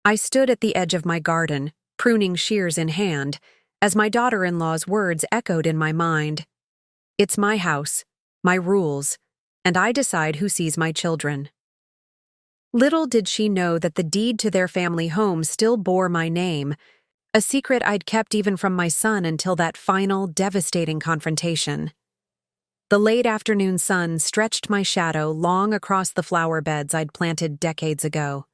I stood at the edge of my garden, pruning shears in hand, as my daughter-in-law's words echoed in my mind. It's my house, my rules, and I decide who sees my children. Little did she know that the deed to their family home still bore my name, a secret I'd kept even from my son until that final, devastating confrontation. The late afternoon sun stretched my shadow long across the flower beds I'd planted decades ago.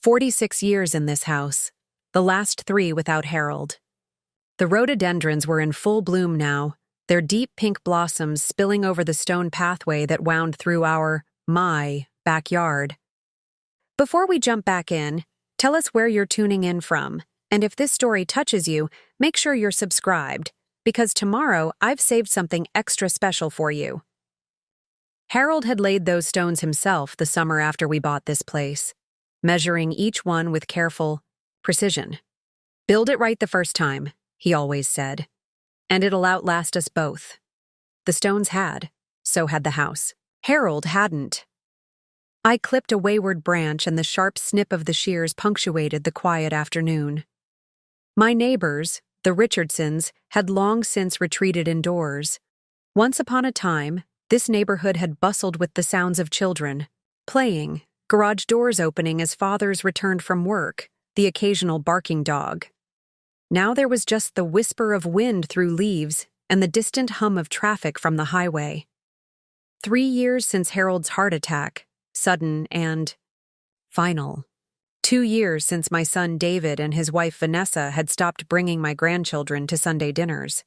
46 years in this house, the last 3 without Harold. The rhododendrons were in full bloom now, their deep pink blossoms spilling over the stone pathway that wound through my backyard. Before we jump back in, tell us where you're tuning in from, and if this story touches you, make sure you're subscribed, because tomorrow I've saved something extra special for you. Harold had laid those stones himself the summer after we bought this place, measuring each one with careful precision. "Build it right the first time," he always said, "and it'll outlast us both." The stones had, so had the house. Harold hadn't. I clipped a wayward branch and the sharp snip of the shears punctuated the quiet afternoon. My neighbors, the Richardsons, had long since retreated indoors. Once upon a time, this neighborhood had bustled with the sounds of children, playing, garage doors opening as fathers returned from work, the occasional barking dog. Now there was just the whisper of wind through leaves and the distant hum of traffic from the highway. 3 years since Harold's heart attack, sudden and final. 2 years since my son David and his wife Vanessa had stopped bringing my grandchildren to Sunday dinners.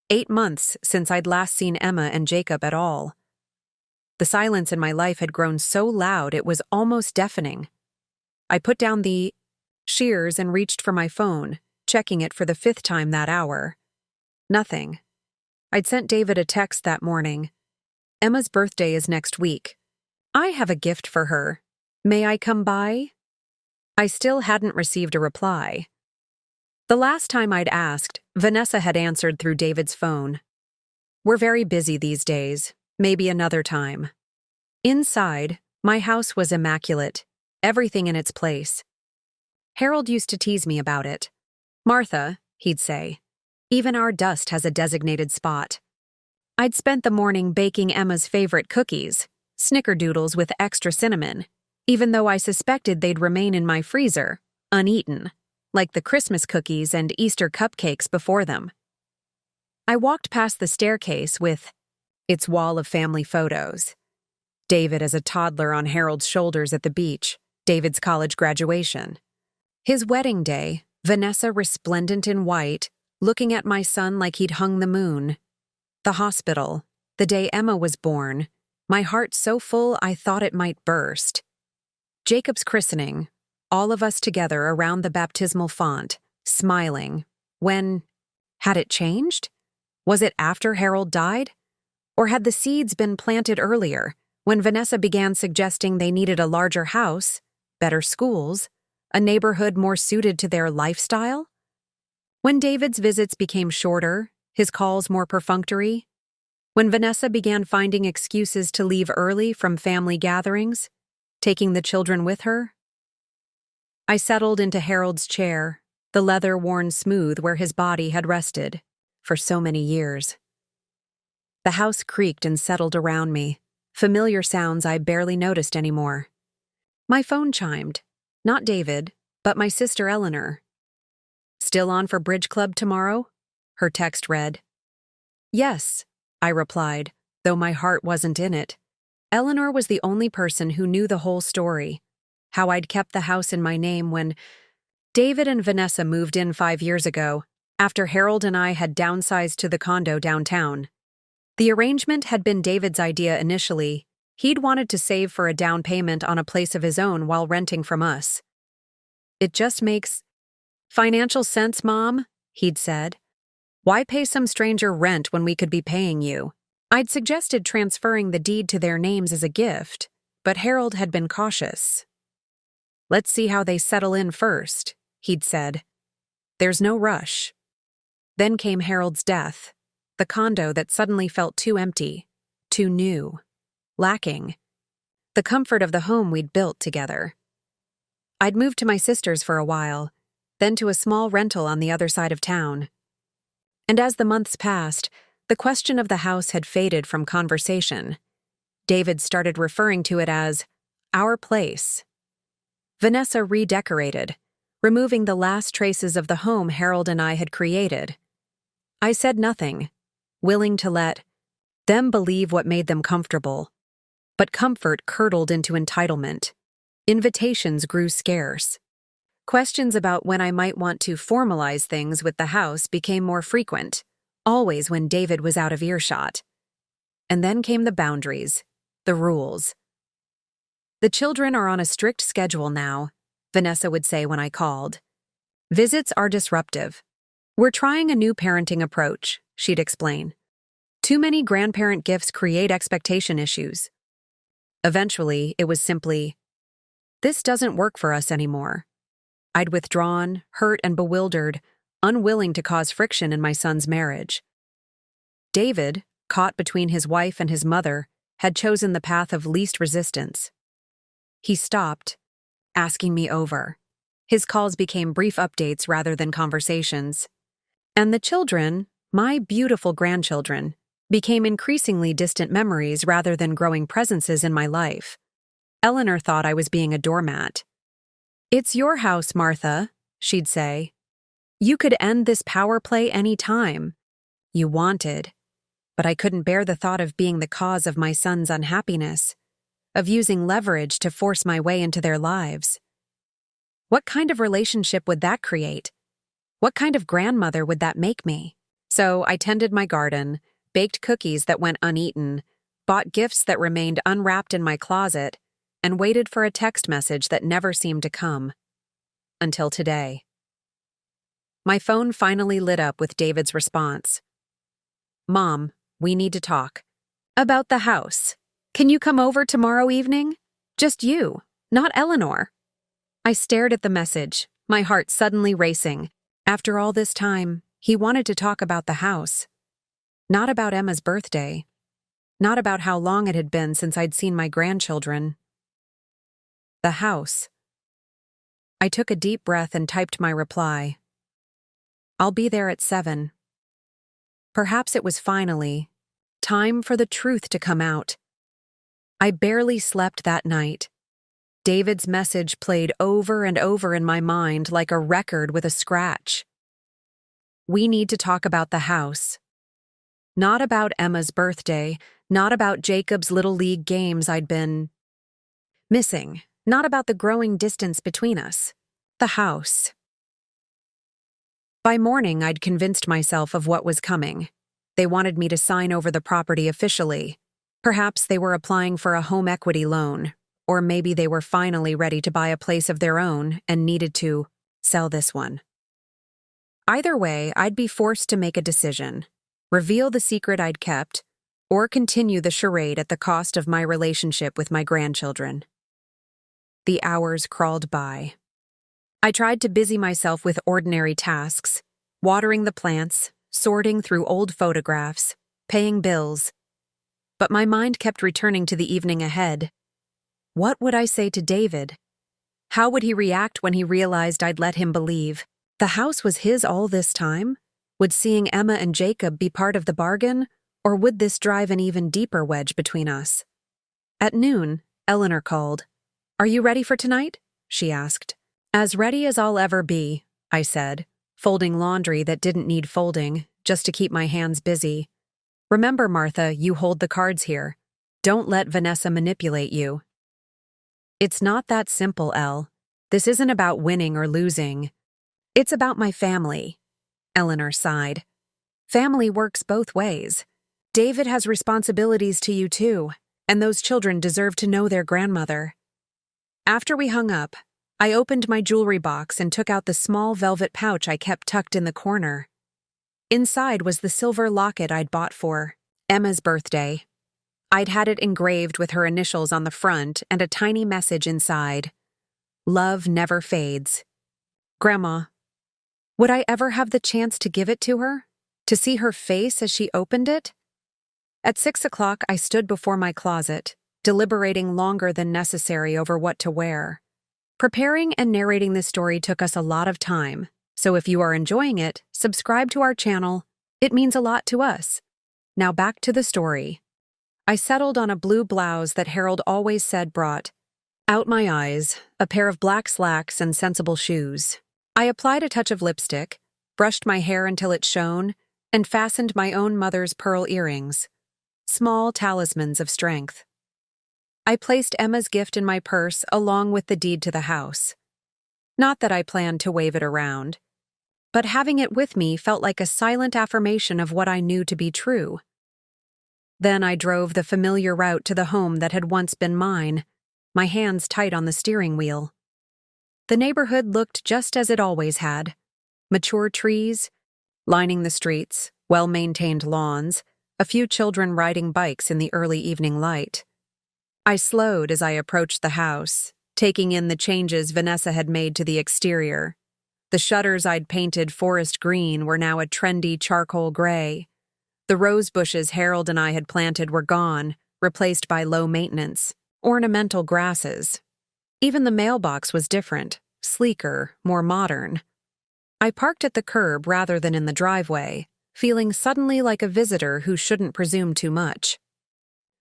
8 months since I'd last seen Emma and Jacob at all. The silence in my life had grown so loud it was almost deafening. I put down the shears and reached for my phone, checking it for the 5th time that hour. Nothing. I'd sent David a text that morning. "Emma's birthday is next week. I have a gift for her. May I come by?" I still hadn't received a reply. The last time I'd asked, Vanessa had answered through David's phone. "We're very busy these days. Maybe another time." Inside, my house was immaculate, everything in its place. Harold used to tease me about it. "Martha," he'd say, "even our dust has a designated spot." I'd spent the morning baking Emma's favorite cookies, snickerdoodles with extra cinnamon, even though I suspected they'd remain in my freezer, uneaten, like the Christmas cookies and Easter cupcakes before them. I walked past the staircase with its wall of family photos. David as a toddler on Harold's shoulders at the beach, David's college graduation. His wedding day, Vanessa resplendent in white, looking at my son like he'd hung the moon. The hospital, the day Emma was born, my heart so full I thought it might burst. Jacob's christening, all of us together around the baptismal font, smiling. When had it changed? Was it after Harold died? Or had the seeds been planted earlier, when Vanessa began suggesting they needed a larger house, better schools, a neighborhood more suited to their lifestyle? When David's visits became shorter, his calls more perfunctory, when Vanessa began finding excuses to leave early from family gatherings, taking the children with her, I settled into Harold's chair, the leather worn smooth where his body had rested for so many years. The house creaked and settled around me, familiar sounds I barely noticed anymore. My phone chimed, not David, but my sister Eleanor. "Still on for bridge club tomorrow?" her text read. "Yes," I replied, though my heart wasn't in it. Eleanor was the only person who knew the whole story, how I'd kept the house in my name when David and Vanessa moved in 5 years ago, after Harold and I had downsized to the condo downtown. The arrangement had been David's idea initially. He'd wanted to save for a down payment on a place of his own while renting from us. "It just makes financial sense, Mom," he'd said. "Why pay some stranger rent when we could be paying you?" I'd suggested transferring the deed to their names as a gift, but Harold had been cautious. "Let's see how they settle in first," he'd said. "There's no rush." Then came Harold's death, the condo that suddenly felt too empty, too new, lacking the comfort of the home we'd built together. I'd moved to my sister's for a while, then to a small rental on the other side of town. And as the months passed, the question of the house had faded from conversation. David started referring to it as our place. Vanessa redecorated, removing the last traces of the home Harold and I had created. I said nothing, willing to let them believe what made them comfortable. But comfort curdled into entitlement. Invitations grew scarce. Questions about when I might want to formalize things with the house became more frequent, always when David was out of earshot. And then came the boundaries, the rules. The children are on a strict schedule now, Vanessa would say when I called. Visits are disruptive. We're trying a new parenting approach, she'd explain. Too many grandparent gifts create expectation issues. Eventually, it was simply, this doesn't work for us anymore. I'd withdrawn, hurt and bewildered, unwilling to cause friction in my son's marriage. David, caught between his wife and his mother, had chosen the path of least resistance. He stopped, asking me over. His calls became brief updates rather than conversations. And the children, my beautiful grandchildren, became increasingly distant memories rather than growing presences in my life. Eleanor thought I was being a doormat. It's your house, Martha, she'd say. You could end this power play any time. You wanted. But I couldn't bear the thought of being the cause of my son's unhappiness, of using leverage to force my way into their lives. What kind of relationship would that create? What kind of grandmother would that make me? So I tended my garden, baked cookies that went uneaten, bought gifts that remained unwrapped in my closet, and waited for a text message that never seemed to come. Until today. My phone finally lit up with David's response. Mom, we need to talk. About the house. Can you come over tomorrow evening? Just you, not Eleanor. I stared at the message, my heart suddenly racing. After all this time, he wanted to talk about the house. Not about Emma's birthday. Not about how long it had been since I'd seen my grandchildren. The house. I took a deep breath and typed my reply. I'll be there at 7. Perhaps it was finally time for the truth to come out. I barely slept that night. David's message played over and over in my mind like a record with a scratch. We need to talk about the house. Not about Emma's birthday, not about Jacob's Little League games I'd been missing, not about the growing distance between us. The house. By morning, I'd convinced myself of what was coming. They wanted me to sign over the property officially. Perhaps they were applying for a home equity loan, or maybe they were finally ready to buy a place of their own and needed to sell this one. Either way, I'd be forced to make a decision, reveal the secret I'd kept, or continue the charade at the cost of my relationship with my grandchildren. The hours crawled by. I tried to busy myself with ordinary tasks, watering the plants, sorting through old photographs, paying bills. But my mind kept returning to the evening ahead. What would I say to David? How would he react when he realized I'd let him believe the house was his all this time? Would seeing Emma and Jacob be part of the bargain, or would this drive an even deeper wedge between us? At noon, Eleanor called. Are you ready for tonight? She asked. As ready as I'll ever be, I said, folding laundry that didn't need folding, just to keep my hands busy. Remember, Martha, you hold the cards here. Don't let Vanessa manipulate you. It's not that simple, Elle. This isn't about winning or losing. It's about my family. Eleanor sighed. Family works both ways. David has responsibilities to you too, and those children deserve to know their grandmother. After we hung up, I opened my jewelry box and took out the small velvet pouch I kept tucked in the corner. Inside was the silver locket I'd bought for Emma's birthday. I'd had it engraved with her initials on the front and a tiny message inside. Love never fades. Grandma. Would I ever have the chance to give it to her? To see her face as she opened it? At 6 o'clock, I stood before my closet, deliberating longer than necessary over what to wear. Preparing and narrating this story took us a lot of time, so if you are enjoying it, subscribe to our channel. It means a lot to us. Now back to the story. I settled on a blue blouse that Harold always said brought out my eyes, a pair of black slacks and sensible shoes. I applied a touch of lipstick, brushed my hair until it shone, and fastened my own mother's pearl earrings, small talismans of strength. I placed Emma's gift in my purse along with the deed to the house. Not that I planned to wave it around, but having it with me felt like a silent affirmation of what I knew to be true. Then I drove the familiar route to the home that had once been mine, my hands tight on the steering wheel. The neighborhood looked just as it always had. Mature trees lining the streets, well-maintained lawns, a few children riding bikes in the early evening light. I slowed as I approached the house, taking in the changes Vanessa had made to the exterior. The shutters I'd painted forest green were now a trendy charcoal gray. The rose bushes Harold and I had planted were gone, replaced by low-maintenance, ornamental grasses. Even the mailbox was different, sleeker, more modern. I parked at the curb rather than in the driveway, feeling suddenly like a visitor who shouldn't presume too much.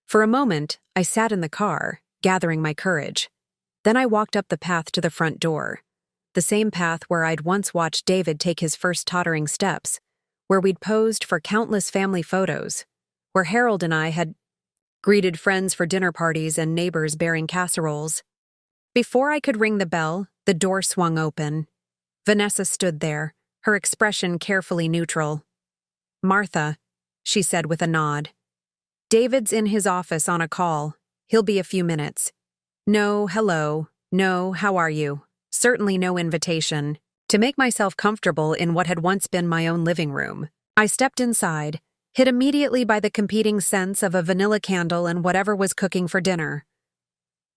For a moment, I sat in the car, gathering my courage. Then I walked up the path to the front door, the same path where I'd once watched David take his first tottering steps, where we'd posed for countless family photos, where Harold and I had greeted friends for dinner parties and neighbors bearing casseroles. Before I could ring the bell, the door swung open. Vanessa stood there, her expression carefully neutral. "Martha," she said with a nod. "David's in his office on a call. He'll be a few minutes. No, hello. No, how are you? Certainly no invitation." To make myself comfortable in what had once been my own living room, I stepped inside, hit immediately by the competing scents of a vanilla candle and whatever was cooking for dinner.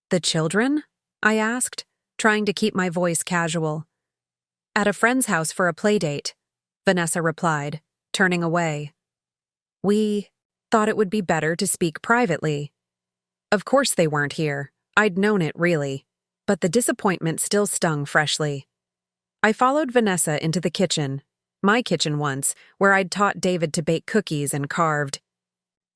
"The children?" I asked, trying to keep my voice casual. "At a friend's house for a playdate," Vanessa replied, turning away. "We thought it would be better to speak privately." Of course they weren't here. I'd known it, really. But the disappointment still stung freshly. I followed Vanessa into the kitchen, my kitchen once, where I'd taught David to bake cookies and carved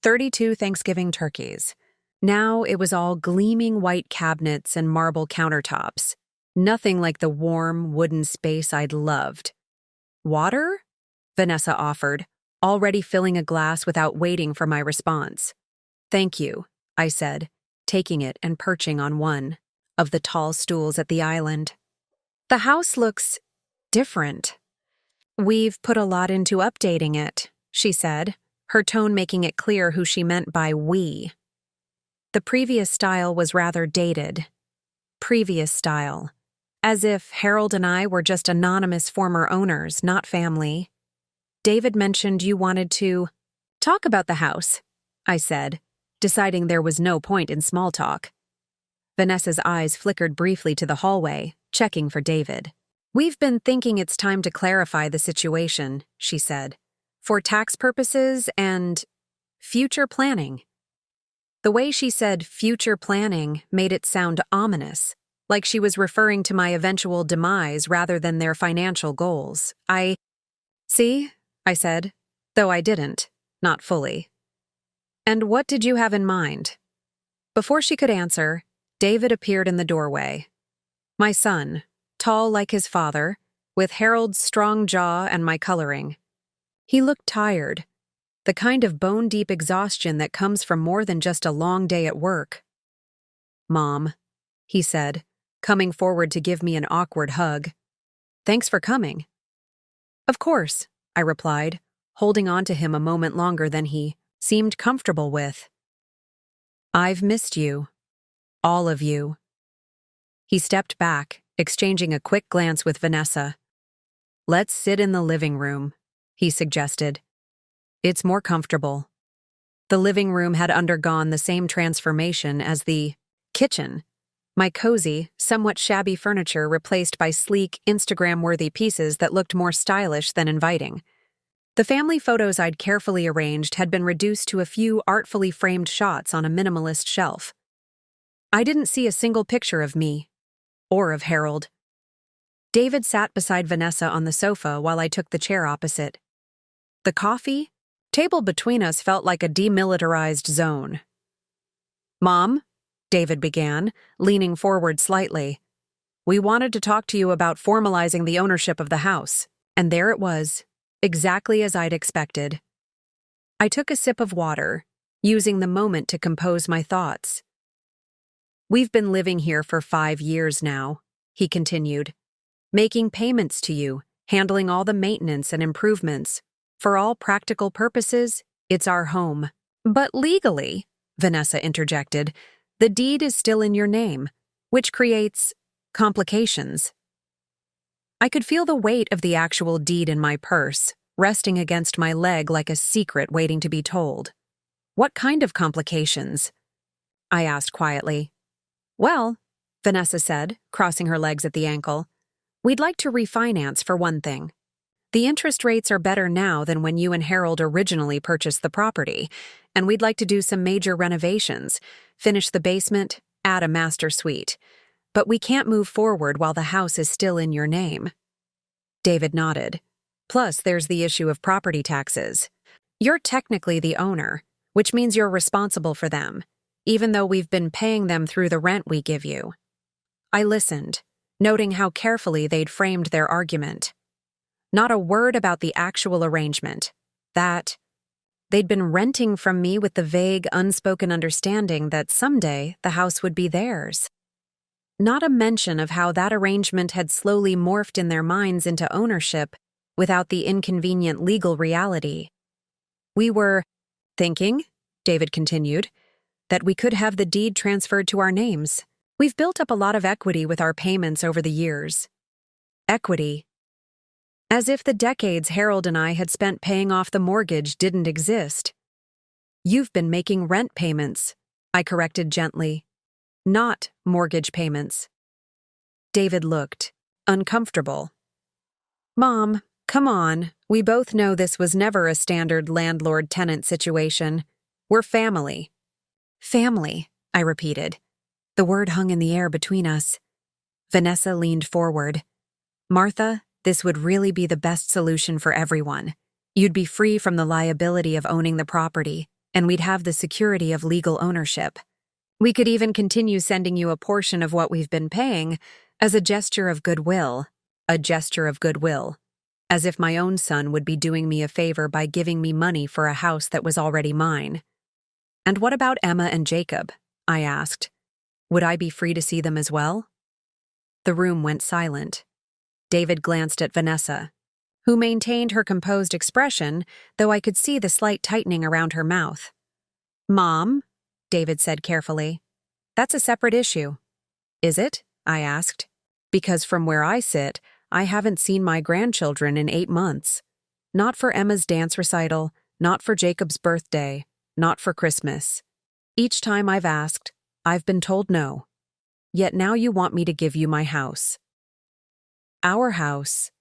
32 Thanksgiving turkeys. Now it was all gleaming white cabinets and marble countertops. Nothing like the warm, wooden space I'd loved. "Water?" Vanessa offered, already filling a glass without waiting for my response. "Thank you," I said, taking it and perching on one of the tall stools at the island. "The house looks different." "We've put a lot into updating it," she said, her tone making it clear who she meant by we. The previous style was rather dated. Previous style. As if Harold and I were just anonymous former owners, not family. "David mentioned you wanted to talk about the house," I said, deciding there was no point in small talk. Vanessa's eyes flickered briefly to the hallway, checking for David. "We've been thinking it's time to clarify the situation," she said, "for tax purposes and future planning." The way she said future planning made it sound ominous, like she was referring to my eventual demise rather than their financial goals. "See?" I said, though I didn't, not fully. "And what did you have in mind?" Before she could answer, David appeared in the doorway. My son, tall like his father, with Harold's strong jaw and my coloring. He looked tired, the kind of bone-deep exhaustion that comes from more than just a long day at work. "Mom," he said, coming forward to give me an awkward hug. "Thanks for coming." "Of course," I replied, holding on to him a moment longer than he seemed comfortable with. "I've missed you. All of you." He stepped back, exchanging a quick glance with Vanessa. "Let's sit in the living room," he suggested. "It's more comfortable." The living room had undergone the same transformation as the kitchen. My cozy, somewhat shabby furniture replaced by sleek, Instagram-worthy pieces that looked more stylish than inviting. The family photos I'd carefully arranged had been reduced to a few artfully framed shots on a minimalist shelf. I didn't see a single picture of me. or of Harold. David sat beside Vanessa on the sofa while I took the chair opposite. The coffee table between us felt like a demilitarized zone. "Mom," David began, leaning forward slightly, "we wanted to talk to you about formalizing the ownership of the house." And there it was, exactly as I'd expected. I took a sip of water, using the moment to compose my thoughts. "We've been living here for 5 years now," he continued, "making payments to you, handling all the maintenance and improvements. For all practical purposes, it's our home. But legally," Vanessa interjected, "the deed is still in your name, which creates complications." I could feel the weight of the actual deed in my purse, resting against my leg like a secret waiting to be told. "What kind of complications?" I asked quietly. "Well," Vanessa said, crossing her legs at the ankle, "we'd like to refinance for one thing. The interest rates are better now than when you and Harold originally purchased the property, and we'd like to do some major renovations, finish the basement, add a master suite. But we can't move forward while the house is still in your name." David nodded. "Plus, there's the issue of property taxes. You're technically the owner, which means you're responsible for them, even though we've been paying them through the rent we give you." I listened, noting how carefully they'd framed their argument. Not a word about the actual arrangement. That they'd been renting from me with the vague, unspoken understanding that someday the house would be theirs. Not a mention of how that arrangement had slowly morphed in their minds into ownership without the inconvenient legal reality. "We were thinking," David continued, "that we could have the deed transferred to our names. We've built up a lot of equity with our payments over the years." Equity. As if the decades Harold and I had spent paying off the mortgage didn't exist. "You've been making rent payments," I corrected gently. "Not mortgage payments." David looked uncomfortable. "Mom, come on. We both know this was never a standard landlord-tenant situation. We're family." "Family," I repeated. The word hung in the air between us. Vanessa leaned forward. "Martha, this would really be the best solution for everyone. You'd be free from the liability of owning the property, and we'd have the security of legal ownership. We could even continue sending you a portion of what we've been paying as a gesture of goodwill. A gesture of goodwill. As if my own son would be doing me a favor by giving me money for a house that was already mine." "And what about Emma and Jacob?" I asked. "Would I be free to see them as well?" The room went silent. David glanced at Vanessa, who maintained her composed expression, though I could see the slight tightening around her mouth. "Mom," David said carefully, "that's a separate issue." "Is it?" I asked. "Because from where I sit, I haven't seen my grandchildren in 8 months. Not for Emma's dance recital, not for Jacob's birthday, not for Christmas. Each time I've asked, I've been told no. Yet now you want me to give you my house." "Our house,"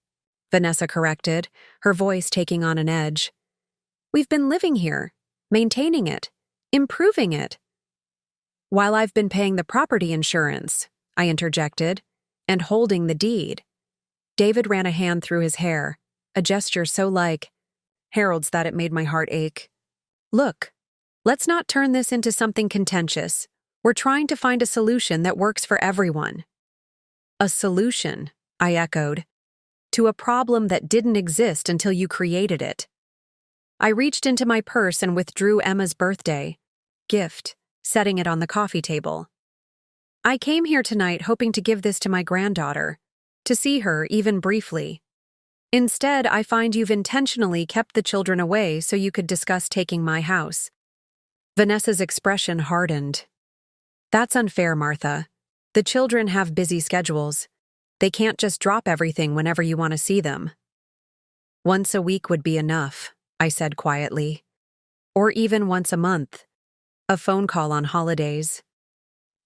Vanessa corrected, her voice taking on an edge. "We've been living here, maintaining it, improving it." "While I've been paying the property insurance," I interjected, "and holding the deed." David ran a hand through his hair, a gesture so like Harold's that it made my heart ache. "Look, let's not turn this into something contentious. We're trying to find a solution that works for everyone." "A solution," I echoed, "to a problem that didn't exist until you created it." I reached into my purse and withdrew Emma's birthday gift, setting it on the coffee table. "I came here tonight hoping to give this to my granddaughter, to see her even briefly. Instead, I find you've intentionally kept the children away so you could discuss taking my house." Vanessa's expression hardened. "That's unfair, Martha. The children have busy schedules. They can't just drop everything whenever you want to see them." "Once a week would be enough," I said quietly. "Or even once a month. A phone call on holidays."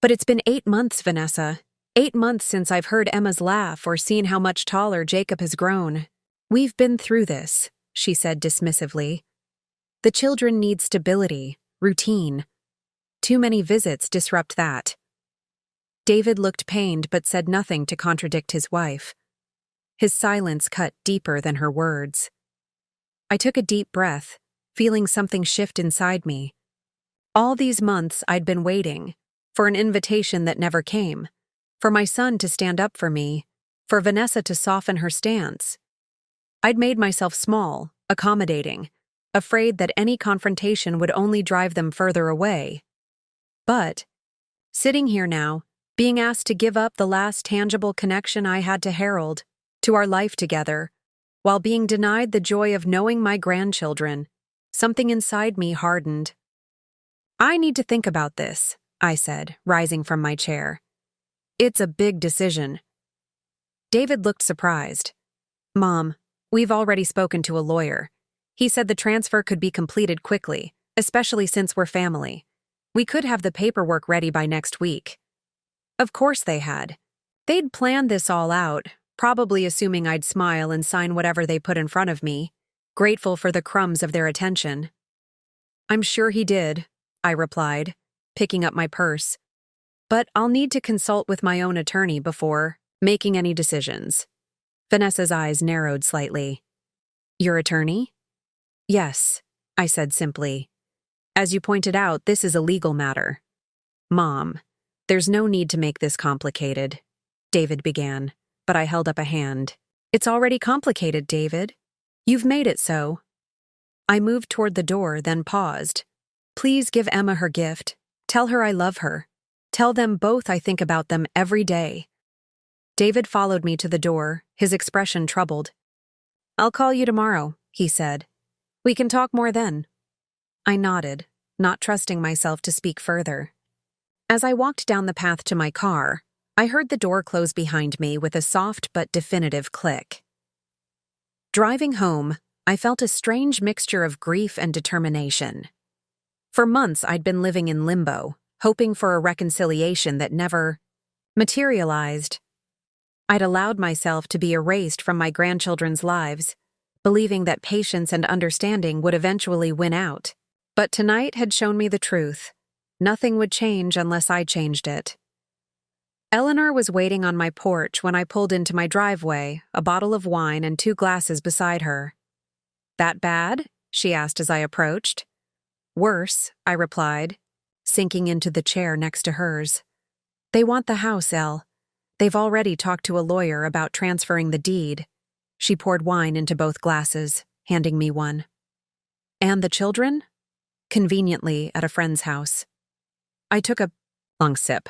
"But it's been 8 months, Vanessa. 8 months since I've heard Emma's laugh or seen how much taller Jacob has grown." "We've been through this," she said dismissively. "The children need stability, routine. Too many visits disrupt that." David looked pained but said nothing to contradict his wife. His silence cut deeper than her words. I took a deep breath, feeling something shift inside me. All these months I'd been waiting, for an invitation that never came, for my son to stand up for me, for Vanessa to soften her stance. I'd made myself small, accommodating, afraid that any confrontation would only drive them further away. But, sitting here now, being asked to give up the last tangible connection I had to Harold, to our life together, while being denied the joy of knowing my grandchildren, something inside me hardened. "I need to think about this," I said, rising from my chair. "It's a big decision." David looked surprised. "Mom, we've already spoken to a lawyer. He said the transfer could be completed quickly, especially since we're family. We could have the paperwork ready by next week." Of course they had. They'd planned this all out, probably assuming I'd smile and sign whatever they put in front of me, grateful for the crumbs of their attention. "I'm sure he did," I replied, picking up my purse. "But I'll need to consult with my own attorney before making any decisions." Vanessa's eyes narrowed slightly. "Your attorney?" "Yes," I said simply. "As you pointed out, this is a legal matter." "Mom, there's no need to make this complicated," David began, but I held up a hand. "It's already complicated, David. You've made it so." I moved toward the door, then paused. "Please give Emma her gift. Tell her I love her. Tell them both I think about them every day." David followed me to the door, his expression troubled. "I'll call you tomorrow," he said. "We can talk more then." I nodded, not trusting myself to speak further. As I walked down the path to my car, I heard the door close behind me with a soft but definitive click. Driving home, I felt a strange mixture of grief and determination. For months I'd been living in limbo, hoping for a reconciliation that never materialized. I'd allowed myself to be erased from my grandchildren's lives, believing that patience and understanding would eventually win out. But tonight had shown me the truth. Nothing would change unless I changed it. Eleanor was waiting on my porch when I pulled into my driveway, a bottle of wine and 2 glasses beside her. "That bad?" she asked as I approached. "Worse," I replied, sinking into the chair next to hers. "They want the house, Elle. They've already talked to a lawyer about transferring the deed." She poured wine into both glasses, handing me one. "And the children?" "Conveniently at a friend's house." I took a long sip.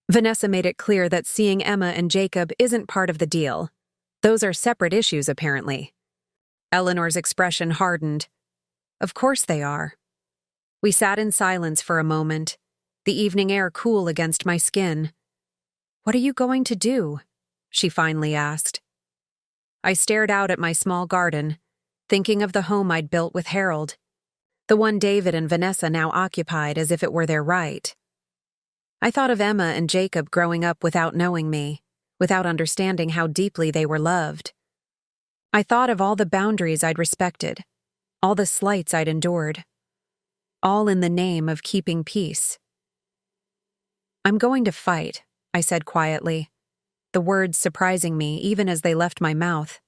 Vanessa made it clear that seeing Emma and Jacob isn't part of the deal. Those are separate issues, apparently. Eleanor's expression hardened. "Of course they are." We sat in silence for a moment, the evening air cool against my skin. "What are you going to do?" she finally asked. I stared out at my small garden, thinking of the home I'd built with Harold, the one David and Vanessa now occupied as if it were their right. I thought of Emma and Jacob growing up without knowing me, without understanding how deeply they were loved. I thought of all the boundaries I'd respected, all the slights I'd endured, all in the name of keeping peace. "I'm going to fight," I said quietly, the words surprising me even as they left my mouth.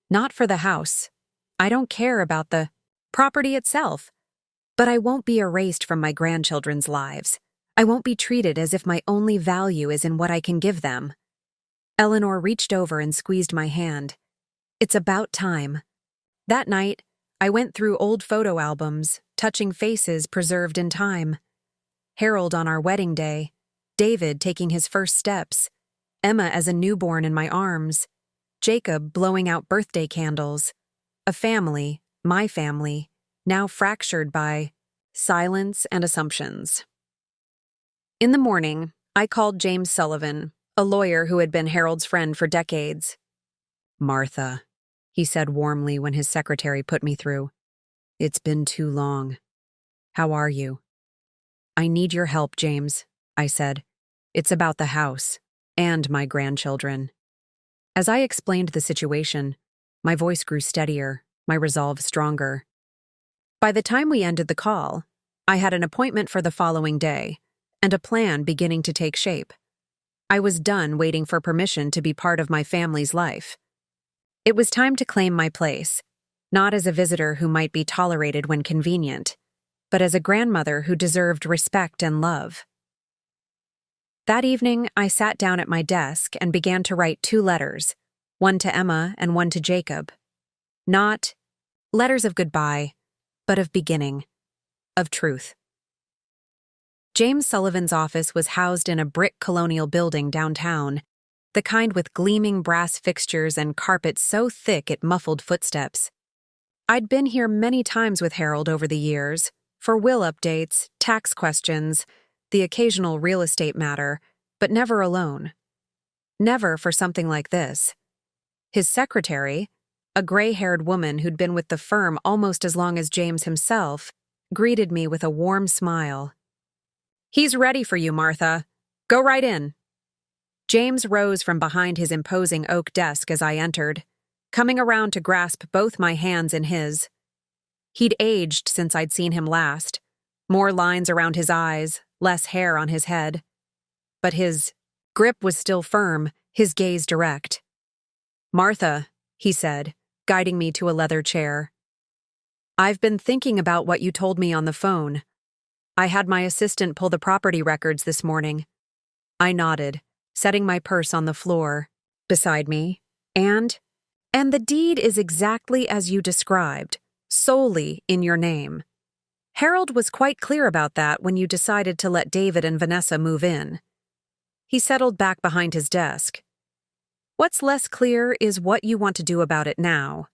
"Not for the house. I don't care about the property itself. But I won't be erased from my grandchildren's lives. I won't be treated as if my only value is in what I can give them." Eleanor reached over and squeezed my hand. "It's about time." That night, I went through old photo albums, touching faces preserved in time. Harold on our wedding day, David taking his first steps, Emma as a newborn in my arms, Jacob blowing out birthday candles. A family, my family, now fractured by silence and assumptions. In the morning, I called James Sullivan, a lawyer who had been Harold's friend for decades. "Martha," he said warmly when his secretary put me through. "It's been too long. How are you?" "I need your help, James," I said. "It's about the house and my grandchildren." As I explained the situation, my voice grew steadier, my resolve stronger. By the time we ended the call, I had an appointment for the following day, and a plan beginning to take shape. I was done waiting for permission to be part of my family's life. It was time to claim my place, not as a visitor who might be tolerated when convenient, but as a grandmother who deserved respect and love. That evening, I sat down at my desk and began to write 2 letters, one to Emma and one to Jacob. Not letters of goodbye, but of beginning, of truth. James Sullivan's office was housed in a brick colonial building downtown, the kind with gleaming brass fixtures and carpet so thick it muffled footsteps. I'd been here many times with Harold over the years, for will updates, tax questions, the occasional real estate matter, but never alone. Never for something like this. His secretary, a gray-haired woman who'd been with the firm almost as long as James himself, greeted me with a warm smile. "He's ready for you, Martha. Go right in." James rose from behind his imposing oak desk as I entered, coming around to grasp both my hands in his. He'd aged since I'd seen him last, more lines around his eyes, less hair on his head. But his grip was still firm, his gaze direct. "Martha," he said, guiding me to a leather chair. "I've been thinking about what you told me on the phone. I had my assistant pull the property records this morning." I nodded, setting my purse on the floor beside me, and the deed is exactly as you described, solely in your name. Harold was quite clear about that when you decided to let David and Vanessa move in. He settled back behind his desk. "What's less clear is what you want to do about it now."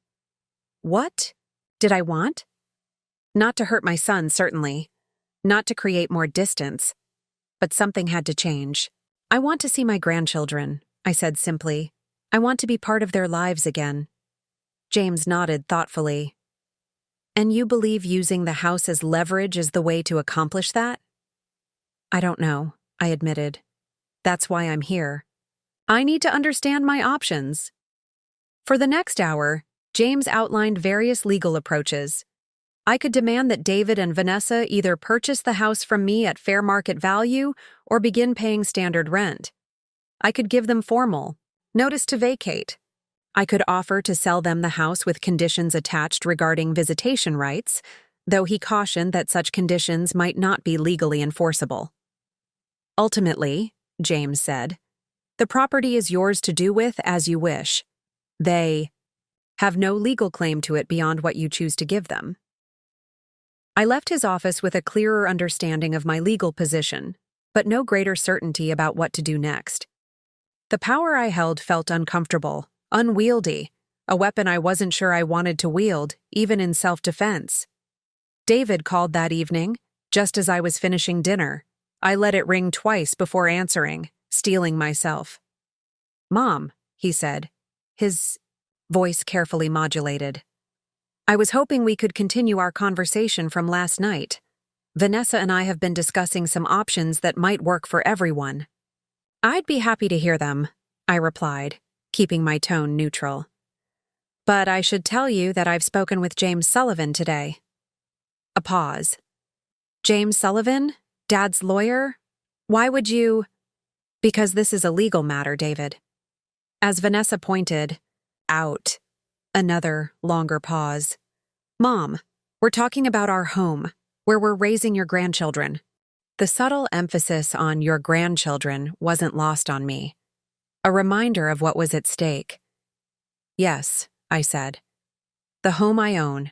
What did I want? Not to hurt my son, certainly. Not to create more distance. But something had to change. "I want to see my grandchildren," I said simply. "I want to be part of their lives again." James nodded thoughtfully. "And you believe using the house as leverage is the way to accomplish that?" "I don't know," I admitted. "That's why I'm here. I need to understand my options." For the next hour, James outlined various legal approaches. I could demand that David and Vanessa either purchase the house from me at fair market value or begin paying standard rent. I could give them formal notice to vacate. I could offer to sell them the house with conditions attached regarding visitation rights, though he cautioned that such conditions might not be legally enforceable. "Ultimately," James said, "the property is yours to do with as you wish. They have no legal claim to it beyond what you choose to give them." I left his office with a clearer understanding of my legal position, but no greater certainty about what to do next. The power I held felt uncomfortable, unwieldy, a weapon I wasn't sure I wanted to wield, even in self-defense. David called that evening, just as I was finishing dinner. I let it ring twice before answering, steeling myself. "Mom," he said, his voice carefully modulated. "I was hoping we could continue our conversation from last night. Vanessa and I have been discussing some options that might work for everyone." "I'd be happy to hear them," I replied, keeping my tone neutral. "But I should tell you that I've spoken with James Sullivan today." A pause. "James Sullivan? Dad's lawyer? Why would you—" "Because this is a legal matter, David." As Vanessa pointed out, another longer pause. "Mom, we're talking about our home, where we're raising your grandchildren." The subtle emphasis on "your grandchildren" wasn't lost on me. A reminder of what was at stake. "Yes," I said. "The home I own,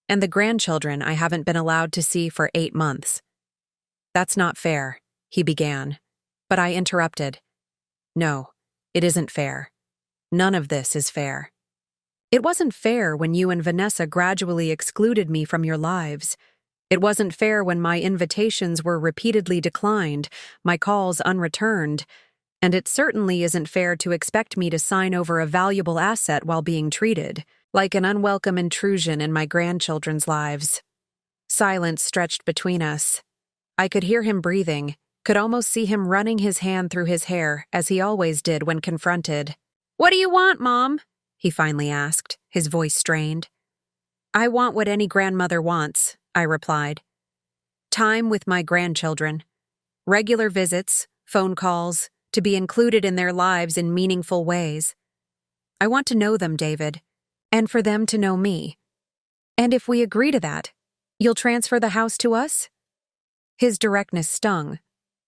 and the grandchildren I haven't been allowed to see for 8 months." "That's not fair," he began, but I interrupted. "No, it isn't fair. None of this is fair. It wasn't fair when you and Vanessa gradually excluded me from your lives. It wasn't fair when my invitations were repeatedly declined, my calls unreturned, and it certainly isn't fair to expect me to sign over a valuable asset while being treated like an unwelcome intrusion in my grandchildren's lives." Silence stretched between us. I could hear him breathing, could almost see him running his hand through his hair, as he always did when confronted. "What do you want, Mom?" he finally asked, his voice strained. "I want what any grandmother wants," I replied. "Time with my grandchildren. Regular visits, phone calls, to be included in their lives in meaningful ways. I want to know them, David, and for them to know me. And if we agree to that, you'll transfer the house to us? His directness stung,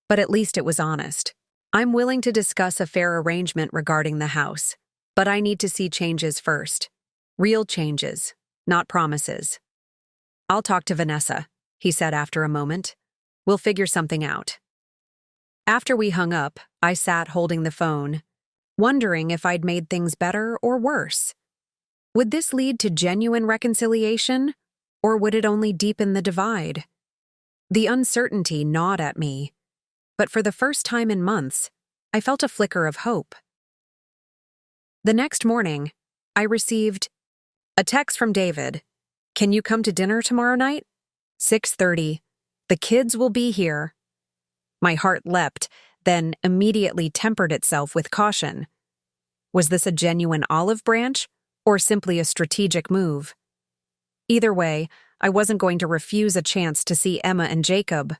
but at least it was honest. I'm willing to discuss a fair arrangement regarding the house, but I need to see changes first. Real changes, not promises. I'll talk to Vanessa, he said after a moment. We'll figure something out. After we hung up, I sat holding the phone, wondering if I'd made things better or worse. Would this lead to genuine reconciliation, or would it only deepen the divide? The uncertainty gnawed at me, but for the first time in months, I felt a flicker of hope. The next morning, I received a text from David. Can you come to dinner tomorrow night? 6:30. The kids will be here. My heart leapt, then immediately tempered itself with caution. Was this a genuine olive branch, or simply a strategic move? Either way, I wasn't going to refuse a chance to see Emma and Jacob.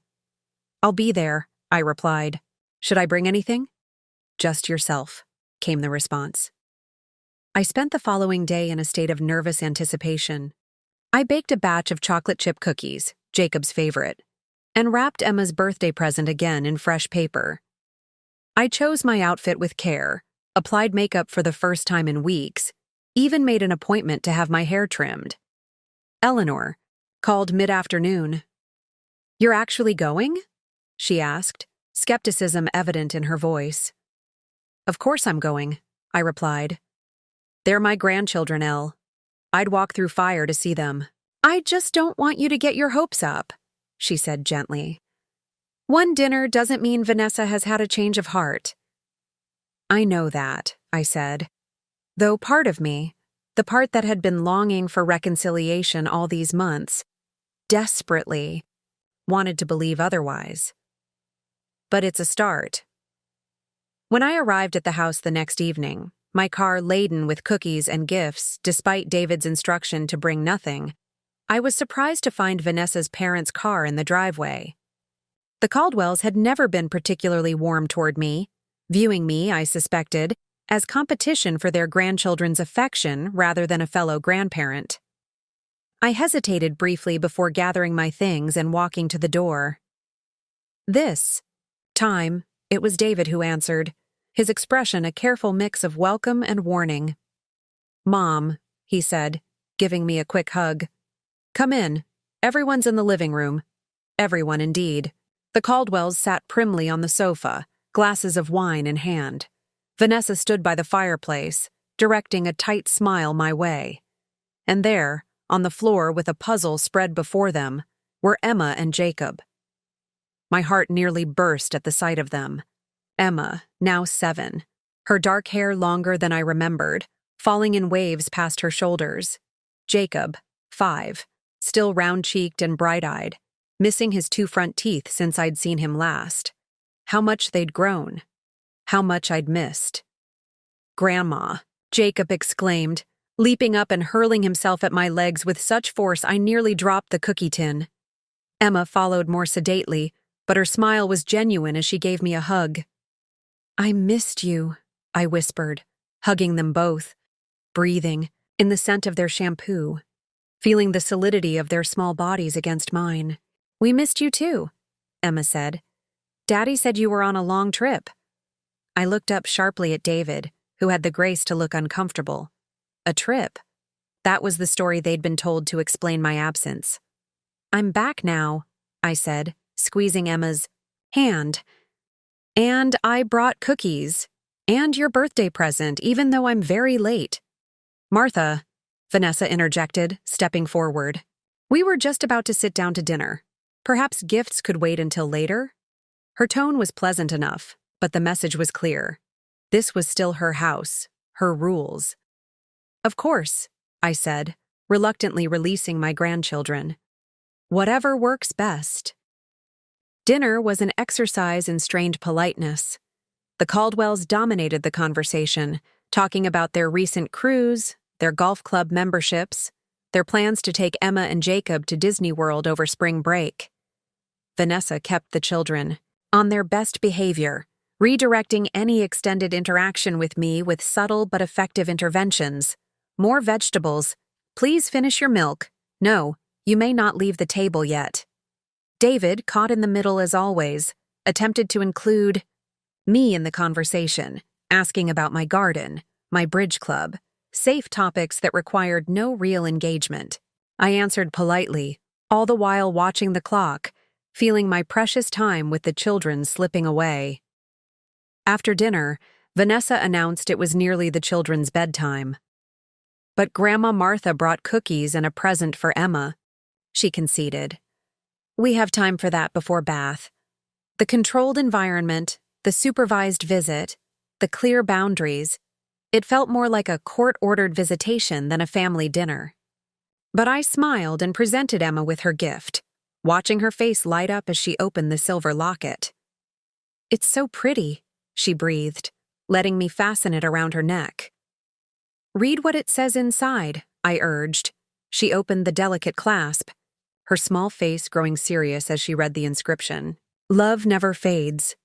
I'll be there, I replied. Should I bring anything? Just yourself, came the response. I spent the following day in a state of nervous anticipation. I baked a batch of chocolate chip cookies, Jacob's favorite, and wrapped Emma's birthday present again in fresh paper. I chose my outfit with care, applied makeup for the first time in weeks, even made an appointment to have my hair trimmed. Eleanor called mid-afternoon. You're actually going? She asked, skepticism evident in her voice. Of course I'm going, I replied. They're my grandchildren, Elle. I'd walk through fire to see them. I just don't want you to get your hopes up, she said gently. One dinner doesn't mean Vanessa has had a change of heart. I know that, I said. Though part of me, the part that had been longing for reconciliation all these months, desperately wanted to believe otherwise. But it's a start. When I arrived at the house the next evening, my car laden with cookies and gifts, despite David's instruction to bring nothing, I was surprised to find Vanessa's parents' car in the driveway. The Caldwells had never been particularly warm toward me, viewing me, I suspected, as competition for their grandchildren's affection rather than a fellow grandparent. I hesitated briefly before gathering my things and walking to the door. This time, it was David who answered, his expression a careful mix of welcome and warning. Mom, he said, giving me a quick hug. Come in. Everyone's in the living room. Everyone, indeed. The Caldwells sat primly on the sofa, glasses of wine in hand. Vanessa stood by the fireplace, directing a tight smile my way. And there, on the floor with a puzzle spread before them, were Emma and Jacob. My heart nearly burst at the sight of them. Emma, now 7, her dark hair longer than I remembered, falling in waves past her shoulders. Jacob, 5, still round-cheeked and bright-eyed, missing his 2 front teeth since I'd seen him last. How much they'd grown. How much I'd missed. Grandma, Jacob exclaimed, leaping up and hurling himself at my legs with such force I nearly dropped the cookie tin. Emma followed more sedately, but her smile was genuine as she gave me a hug. I missed you, I whispered, hugging them both, breathing in the scent of their shampoo, feeling the solidity of their small bodies against mine. We missed you too, Emma said. Daddy said you were on a long trip. I looked up sharply at David, who had the grace to look uncomfortable. A trip? That was the story they'd been told to explain my absence. I'm back now, I said, squeezing Emma's hand. And I brought cookies, and your birthday present, even though I'm very late. Martha, Vanessa interjected, stepping forward. We were just about to sit down to dinner. Perhaps gifts could wait until later? Her tone was pleasant enough, but the message was clear. This was still her house, her rules. Of course, I said, reluctantly releasing my grandchildren. Whatever works best. Dinner was an exercise in strained politeness. The Caldwells dominated the conversation, talking about their recent cruise, their golf club memberships, their plans to take Emma and Jacob to Disney World over spring break. Vanessa kept the children on their best behavior, redirecting any extended interaction with me with subtle but effective interventions. More vegetables. Please finish your milk. No, you may not leave the table yet. David, caught in the middle as always, attempted to include me in the conversation, asking about my garden, my bridge club, safe topics that required no real engagement. I answered politely, all the while watching the clock, feeling my precious time with the children slipping away. After dinner, Vanessa announced it was nearly the children's bedtime. But Grandma Martha brought cookies and a present for Emma, she conceded. We have time for that before bath. The controlled environment, the supervised visit, the clear boundaries, it felt more like a court-ordered visitation than a family dinner. But I smiled and presented Emma with her gift, watching her face light up as she opened the silver locket. It's so pretty, she breathed, letting me fasten it around her neck. Read what it says inside, I urged. She opened the delicate clasp, her small face growing serious as she read the inscription. Love never fades.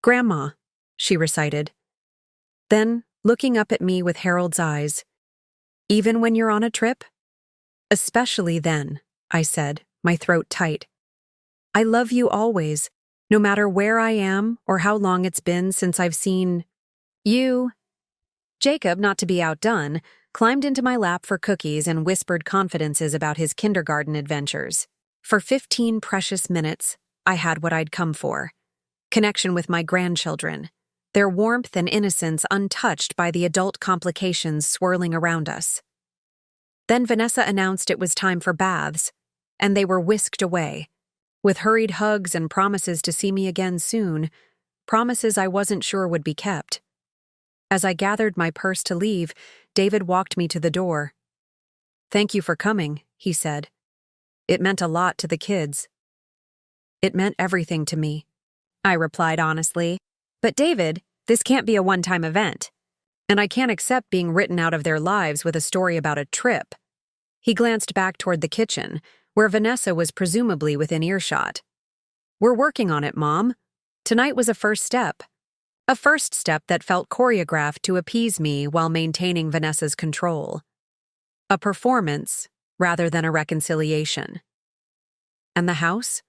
Grandma, she recited. Then, looking up at me with Harold's eyes, even when you're on a trip? Especially then, I said, my throat tight. I love you always, no matter where I am or how long it's been since I've seen you. Jacob, not to be outdone, climbed into my lap for cookies and whispered confidences about his kindergarten adventures. For 15 precious minutes, I had what I'd come for. Connection with my grandchildren, their warmth and innocence untouched by the adult complications swirling around us. Then Vanessa announced it was time for baths, and they were whisked away, with hurried hugs and promises to see me again soon, promises I wasn't sure would be kept. As I gathered my purse to leave, David walked me to the door. Thank you for coming, he said. It meant a lot to the kids. It meant everything to me, I replied honestly. But David, this can't be a one-time event, and I can't accept being written out of their lives with a story about a trip. He glanced back toward the kitchen, where Vanessa was presumably within earshot. We're working on it, Mom. Tonight was a first step. A first step that felt choreographed to appease me while maintaining Vanessa's control. A performance rather than a reconciliation. And the house?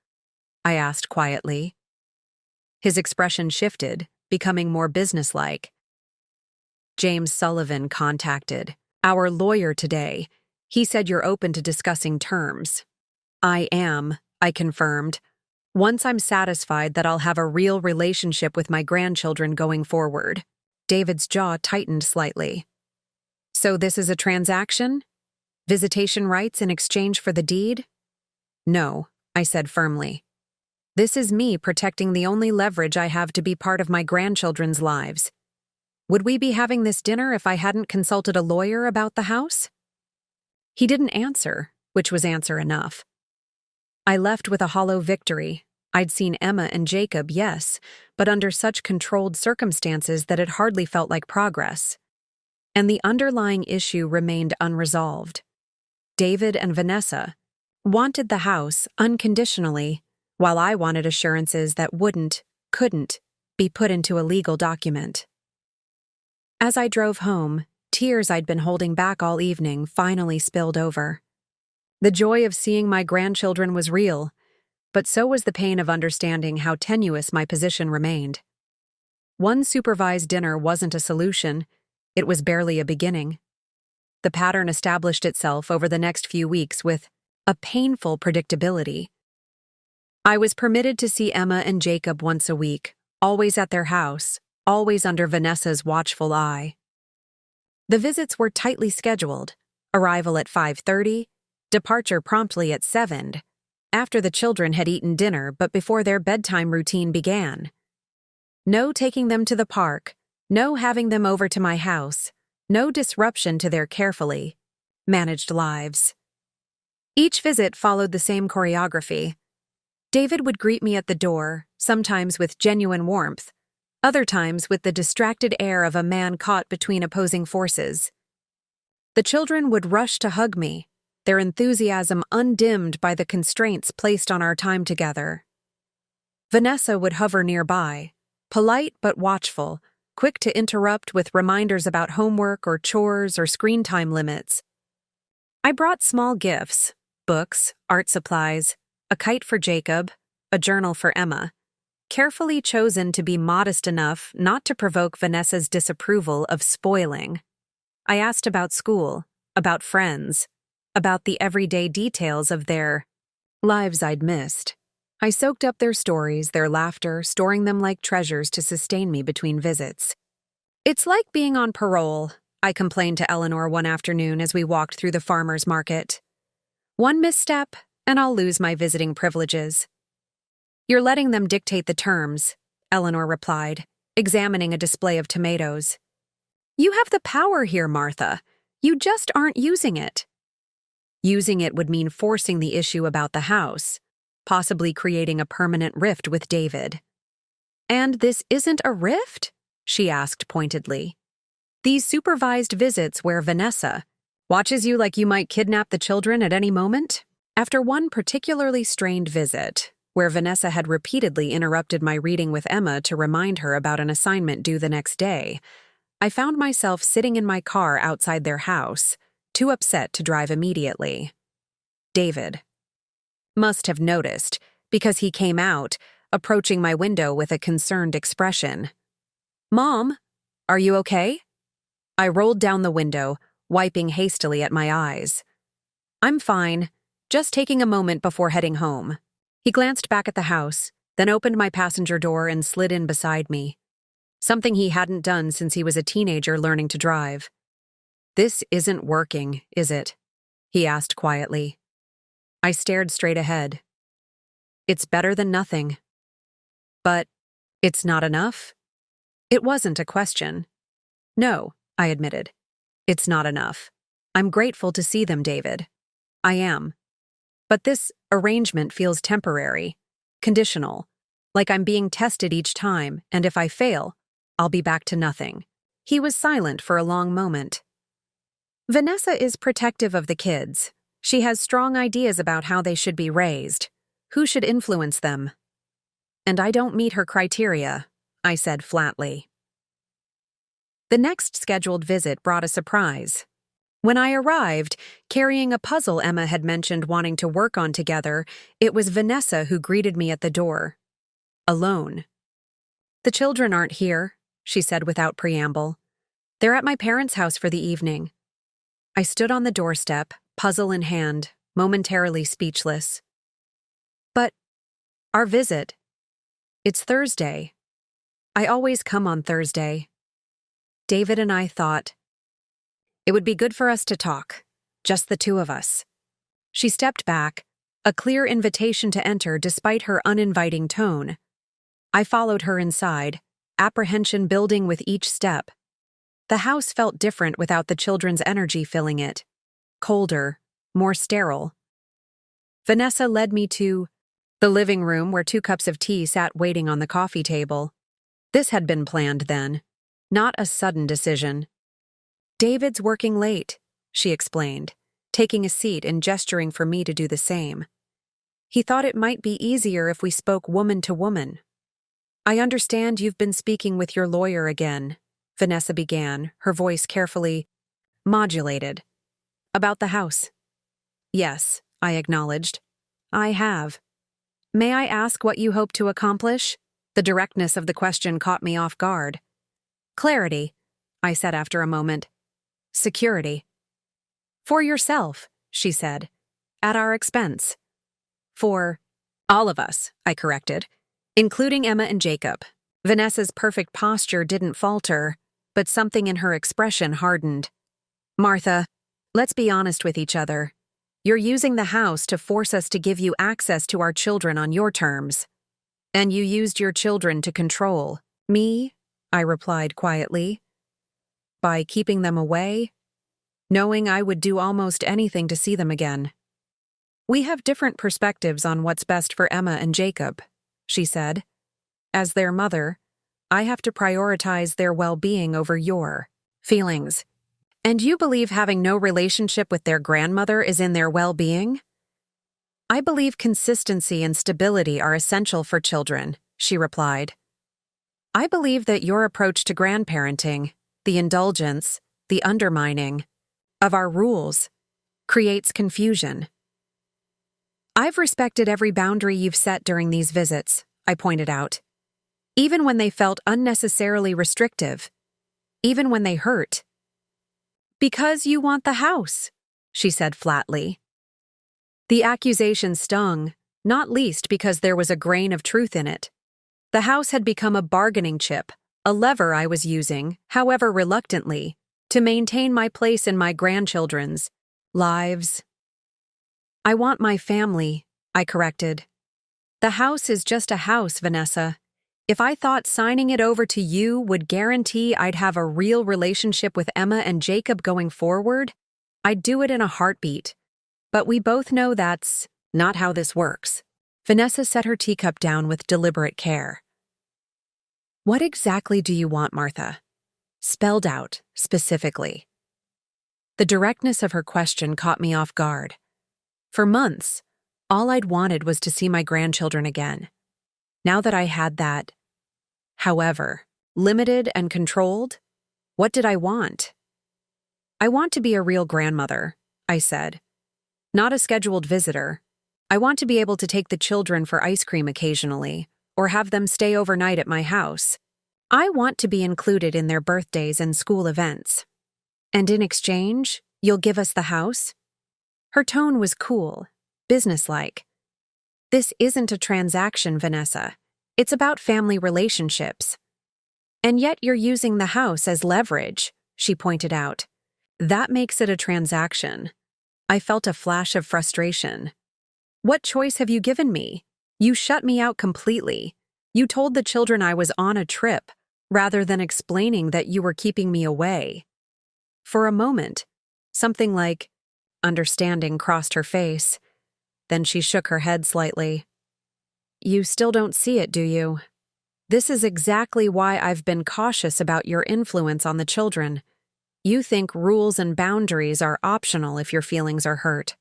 I asked quietly. His expression shifted, becoming more businesslike. James Sullivan contacted our lawyer today. He said you're open to discussing terms. I am, I confirmed. Once I'm satisfied that I'll have a real relationship with my grandchildren going forward. David's jaw tightened slightly. So this is a transaction? Visitation rights in exchange for the deed? No, I said firmly. This is me protecting the only leverage I have to be part of my grandchildren's lives. Would we be having this dinner if I hadn't consulted a lawyer about the house? He didn't answer, which was answer enough. I left with a hollow victory. I'd seen Emma and Jacob, yes, but under such controlled circumstances that it hardly felt like progress. And the underlying issue remained unresolved. David and Vanessa wanted the house unconditionally, while I wanted assurances that couldn't, be put into a legal document. As I drove home, tears I'd been holding back all evening finally spilled over. The joy of seeing my grandchildren was real, but so was the pain of understanding how tenuous my position remained. One supervised dinner wasn't a solution, it was barely a beginning. The pattern established itself over the next few weeks with a painful predictability. I was permitted to see Emma and Jacob once a week, always at their house, always under Vanessa's watchful eye. The visits were tightly scheduled, arrival at 5:30, departure promptly at 7, after the children had eaten dinner but before their bedtime routine began. No taking them to the park, no having them over to my house, no disruption to their carefully managed lives. Each visit followed the same choreography. David would greet me at the door, sometimes with genuine warmth, other times with the distracted air of a man caught between opposing forces. The children would rush to hug me, their enthusiasm undimmed by the constraints placed on our time together. Vanessa would hover nearby, polite but watchful, quick to interrupt with reminders about homework or chores or screen time limits. I brought small gifts, books, art supplies, a kite for Jacob, a journal for Emma, carefully chosen to be modest enough not to provoke Vanessa's disapproval of spoiling. I asked about school, about friends, about the everyday details of their lives I'd missed. I soaked up their stories, their laughter, storing them like treasures to sustain me between visits. "It's like being on parole," I complained to Eleanor one afternoon as we walked through the farmer's market. "One misstep, and I'll lose my visiting privileges." "You're letting them dictate the terms," Eleanor replied, examining a display of tomatoes. "You have the power here, Martha. You just aren't using it." Using it would mean forcing the issue about the house, possibly creating a permanent rift with David. "And this isn't a rift?" she asked pointedly. "These supervised visits where Vanessa watches you like you might kidnap the children at any moment?" After one particularly strained visit, where Vanessa had repeatedly interrupted my reading with Emma to remind her about an assignment due the next day, I found myself sitting in my car outside their house, too upset to drive immediately. David must have noticed, because he came out, approaching my window with a concerned expression. "Mom, are you okay?" I rolled down the window, wiping hastily at my eyes. "I'm fine, just taking a moment before heading home." He glanced back at the house, then opened my passenger door and slid in beside me. Something he hadn't done since he was a teenager learning to drive. "This isn't working, is it?" he asked quietly. I stared straight ahead. "It's better than nothing." "But it's not enough?" It wasn't a question. "No," I admitted. "It's not enough. I'm grateful to see them, David. I am. But this arrangement feels temporary, conditional, like I'm being tested each time, and if I fail, I'll be back to nothing." He was silent for a long moment. "Vanessa is protective of the kids. She has strong ideas about how they should be raised, who should influence them. And I don't meet her criteria," I said flatly. The next scheduled visit brought a surprise. When I arrived, carrying a puzzle Emma had mentioned wanting to work on together, it was Vanessa who greeted me at the door. Alone. "The children aren't here," she said without preamble. "They're at my parents' house for the evening." I stood on the doorstep, puzzle in hand, momentarily speechless. "But our visit, it's Thursday. I always come on Thursday." David and I thought, "It would be good for us to talk, just the two of us." She stepped back, a clear invitation to enter despite her uninviting tone. I followed her inside, apprehension building with each step. The house felt different without the children's energy filling it. Colder, more sterile. Vanessa led me to the living room where 2 cups of tea sat waiting on the coffee table. This had been planned then, not a sudden decision. "David's working late," she explained, taking a seat and gesturing for me to do the same. "He thought it might be easier if we spoke woman to woman." "I understand you've been speaking with your lawyer again," Vanessa began, her voice carefully modulated. "About the house." "Yes," I acknowledged. "I have. May I ask what you hope to accomplish?" The directness of the question caught me off guard. "Clarity," I said after a moment. "Security." "For yourself," she said. "At our expense." "For all of us," I corrected, including Emma and Jacob. Vanessa's perfect posture didn't falter, but something in her expression hardened. "Martha, let's be honest with each other. You're using the house to force us to give you access to our children on your terms. And you used your children to control me," I replied quietly. "By keeping them away, knowing I would do almost anything to see them again." "We have different perspectives on what's best for Emma and Jacob," she said. "As their mother, I have to prioritize their well-being over your feelings. And you believe having no relationship with their grandmother is in their well-being?" "I believe consistency and stability are essential for children," she replied. I believe that your approach to grandparenting, the indulgence, the undermining of our rules, creates confusion. I've respected every boundary you've set during these visits, I pointed out. Even when they felt unnecessarily restrictive. Even when they hurt. Because you want the house, she said flatly. The accusation stung, not least because there was a grain of truth in it. The house had become a bargaining chip, a lever I was using, however reluctantly, to maintain my place in my grandchildren's lives. I want my family, I corrected. The house is just a house, Vanessa. If I thought signing it over to you would guarantee I'd have a real relationship with Emma and Jacob going forward, I'd do it in a heartbeat. But we both know that's not how this works. Vanessa set her teacup down with deliberate care. What exactly do you want, Martha? Spelled out, specifically. The directness of her question caught me off guard. For months, all I'd wanted was to see my grandchildren again. Now that I had that, however, limited and controlled, what did I want? I want to be a real grandmother, I said. Not a scheduled visitor. I want to be able to take the children for ice cream occasionally, or have them stay overnight at my house. I want to be included in their birthdays and school events. And in exchange, you'll give us the house? Her tone was cool, businesslike. This isn't a transaction, Vanessa. It's about family relationships. And yet you're using the house as leverage, she pointed out. That makes it a transaction. I felt a flash of frustration. What choice have you given me? You shut me out completely. You told the children I was on a trip, rather than explaining that you were keeping me away. For a moment, something like understanding crossed her face. Then she shook her head slightly. You still don't see it, do you? This is exactly why I've been cautious about your influence on the children. You think rules and boundaries are optional if your feelings are hurt.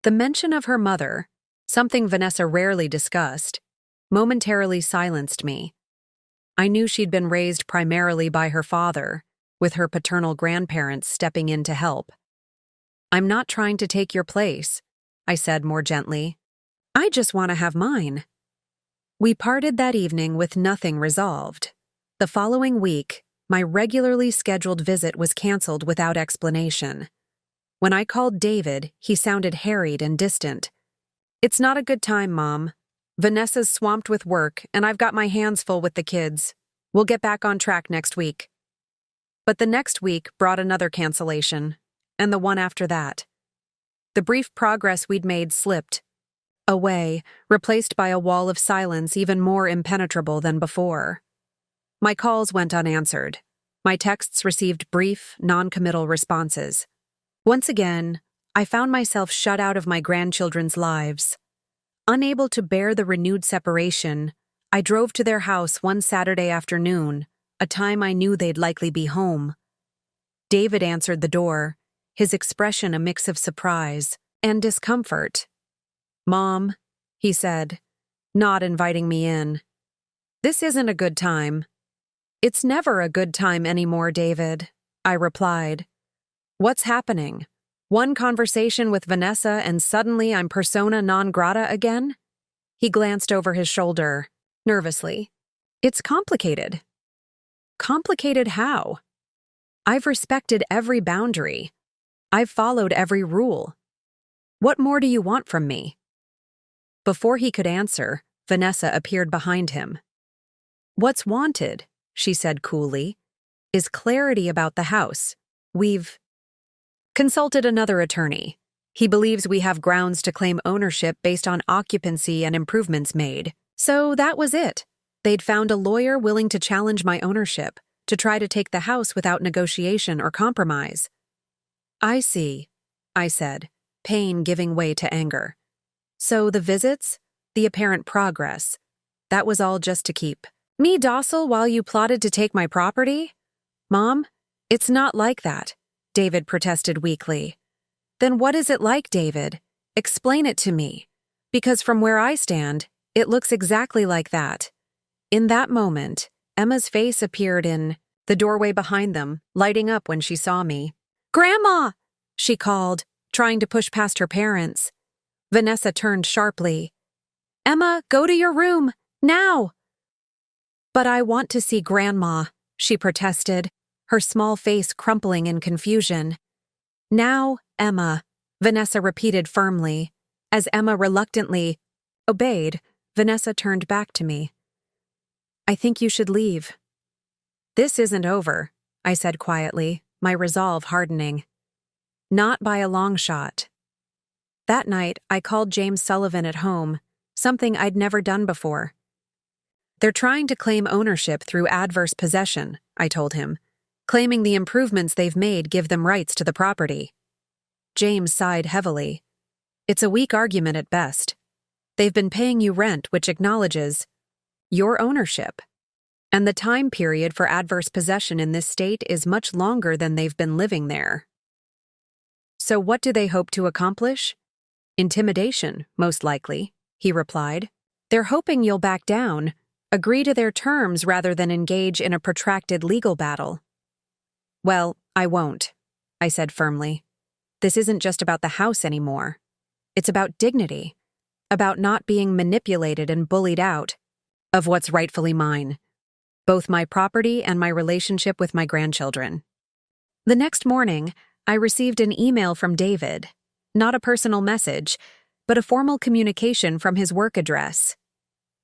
The mention of her mother, something Vanessa rarely discussed, momentarily silenced me. I knew she'd been raised primarily by her father, with her paternal grandparents stepping in to help. I'm not trying to take your place, I said more gently. I just want to have mine. We parted that evening with nothing resolved. The following week, my regularly scheduled visit was canceled without explanation. When I called David, he sounded harried and distant. It's not a good time, Mom. Vanessa's swamped with work, and I've got my hands full with the kids. We'll get back on track next week. But the next week brought another cancellation, and the one after that. The brief progress we'd made slipped away, replaced by a wall of silence even more impenetrable than before. My calls went unanswered. My texts received brief, non-committal responses. Once again, I found myself shut out of my grandchildren's lives. Unable to bear the renewed separation, I drove to their house one Saturday afternoon, a time I knew they'd likely be home. David answered the door, his expression a mix of surprise and discomfort. Mom, he said, not inviting me in. This isn't a good time. It's never a good time anymore, David, I replied. What's happening? One conversation with Vanessa and suddenly I'm persona non grata again? He glanced over his shoulder, nervously. It's complicated. Complicated how? I've respected every boundary. I've followed every rule. What more do you want from me? Before he could answer, Vanessa appeared behind him. What's wanted, she said coolly, is clarity about the house. We've consulted another attorney. He believes we have grounds to claim ownership based on occupancy and improvements made. So that was it. They'd found a lawyer willing to challenge my ownership, to try to take the house without negotiation or compromise. I see, I said, pain giving way to anger. So the visits, the apparent progress, that was all just to keep me docile while you plotted to take my property? Mom, it's not like that, David protested weakly. Then what is it like, David? Explain it to me. Because from where I stand, it looks exactly like that. In that moment, Emma's face appeared in the doorway behind them, lighting up when she saw me. "Grandma!" she called, trying to push past her parents. Vanessa turned sharply. "Emma, go to your room, now!" "But I want to see Grandma," she protested, her small face crumpling in confusion. "Now, Emma," Vanessa repeated firmly. As Emma reluctantly obeyed, Vanessa turned back to me. "I think you should leave." "This isn't over," I said quietly, my resolve hardening. "Not by a long shot." That night, I called James Sullivan at home, something I'd never done before. "They're trying to claim ownership through adverse possession," I told him, claiming the improvements they've made give them rights to the property. James sighed heavily. "It's a weak argument at best. They've been paying you rent which acknowledges your ownership. And the time period for adverse possession in this state is much longer than they've been living there." "So what do they hope to accomplish?" "Intimidation, most likely," he replied. "They're hoping you'll back down, agree to their terms rather than engage in a protracted legal battle." "Well, I won't," I said firmly. "This isn't just about the house anymore. It's about dignity, about not being manipulated and bullied out of what's rightfully mine, both my property and my relationship with my grandchildren." The next morning, I received an email from David, not a personal message, but a formal communication from his work address.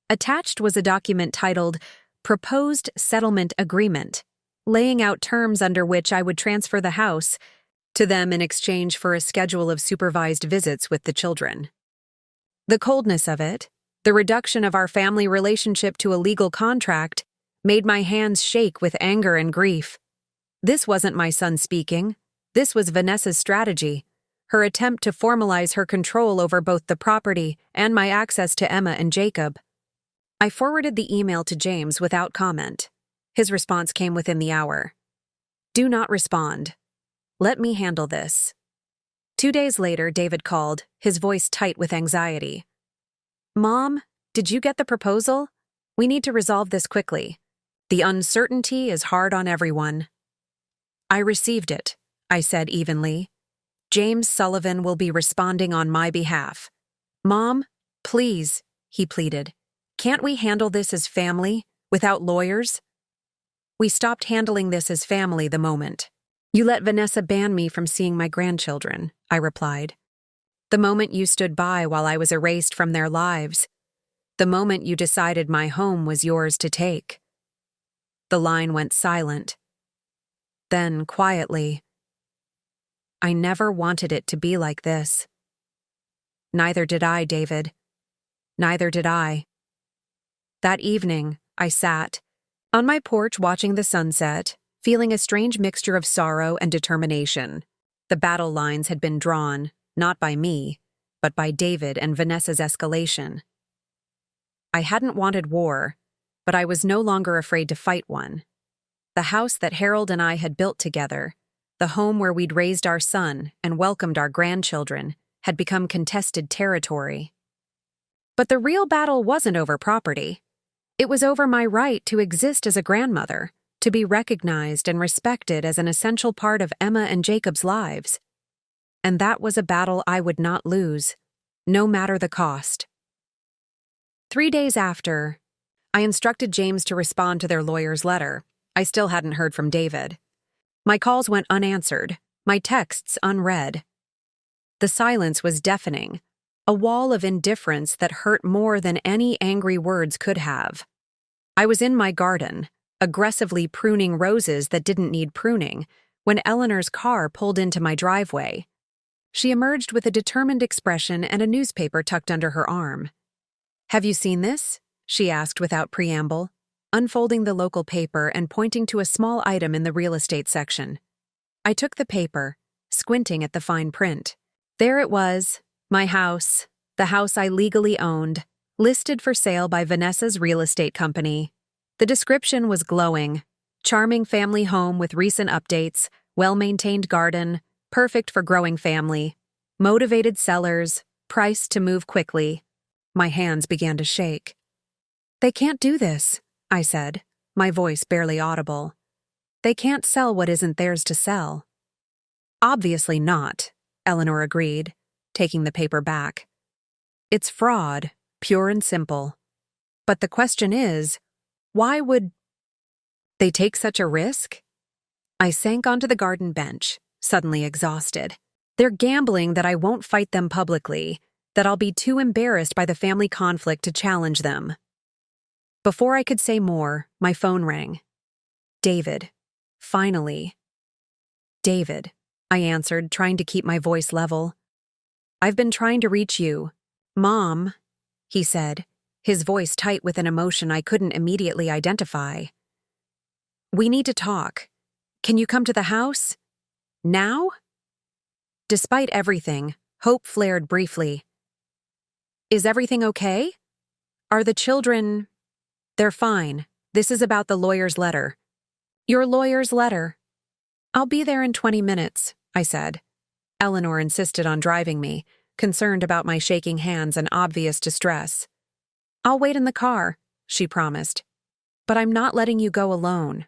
Attached was a document titled Proposed Settlement Agreement, laying out terms under which I would transfer the house to them in exchange for a schedule of supervised visits with the children. The coldness of it, the reduction of our family relationship to a legal contract, made my hands shake with anger and grief. This wasn't my son speaking. This was Vanessa's strategy, her attempt to formalize her control over both the property and my access to Emma and Jacob. I forwarded the email to James without comment. His response came within the hour. "Do not respond. Let me handle this." 2 days later, David called, his voice tight with anxiety. "Mom, did you get the proposal? We need to resolve this quickly. The uncertainty is hard on everyone." "I received it," I said evenly. "James Sullivan will be responding on my behalf." "Mom, please," he pleaded. "Can't we handle this as family, without lawyers?" "We stopped handling this as family the moment you let Vanessa ban me from seeing my grandchildren," I replied. "The moment you stood by while I was erased from their lives. The moment you decided my home was yours to take." The line went silent. Then, quietly, "I never wanted it to be like this." "Neither did I, David. Neither did I." That evening, I sat on my porch watching the sunset, feeling a strange mixture of sorrow and determination. The battle lines had been drawn, not by me, but by David and Vanessa's escalation. I hadn't wanted war, but I was no longer afraid to fight one. The house that Harold and I had built together, the home where we'd raised our son and welcomed our grandchildren, had become contested territory. But the real battle wasn't over property. It was over my right to exist as a grandmother, to be recognized and respected as an essential part of Emma and Jacob's lives. And that was a battle I would not lose, no matter the cost. 3 days after, I instructed James to respond to their lawyer's letter. I still hadn't heard from David. My calls went unanswered, my texts unread. The silence was deafening, a wall of indifference that hurt more than any angry words could have. I was in my garden, aggressively pruning roses that didn't need pruning, when Eleanor's car pulled into my driveway. She emerged with a determined expression and a newspaper tucked under her arm. "Have you seen this?" she asked without preamble, unfolding the local paper and pointing to a small item in the real estate section. I took the paper, squinting at the fine print. There it was, my house, the house I legally owned, listed for sale by Vanessa's real estate company. The description was glowing. Charming family home with recent updates, well-maintained garden, perfect for growing family, motivated sellers, priced to move quickly. My hands began to shake. "They can't do this," I said, my voice barely audible. They can't sell what isn't theirs to sell. Obviously not, Eleanor agreed, taking the paper back. It's fraud, pure and simple. But the question is, why would they take such a risk? I sank onto the garden bench, suddenly exhausted. They're gambling that I won't fight them publicly, that I'll be too embarrassed by the family conflict to challenge them. Before I could say more, my phone rang. David. Finally. David, I answered, trying to keep my voice level. I've been trying to reach you. Mom, he said, his voice tight with an emotion I couldn't immediately identify. We need to talk. Can you come to the house? Now? Despite everything, hope flared briefly. Is everything okay? Are the children… They're fine. This is about the lawyer's letter. Your lawyer's letter. I'll be there in 20 minutes, I said. Eleanor insisted on driving me, concerned about my shaking hands and obvious distress. I'll wait in the car, she promised. But I'm not letting you go alone.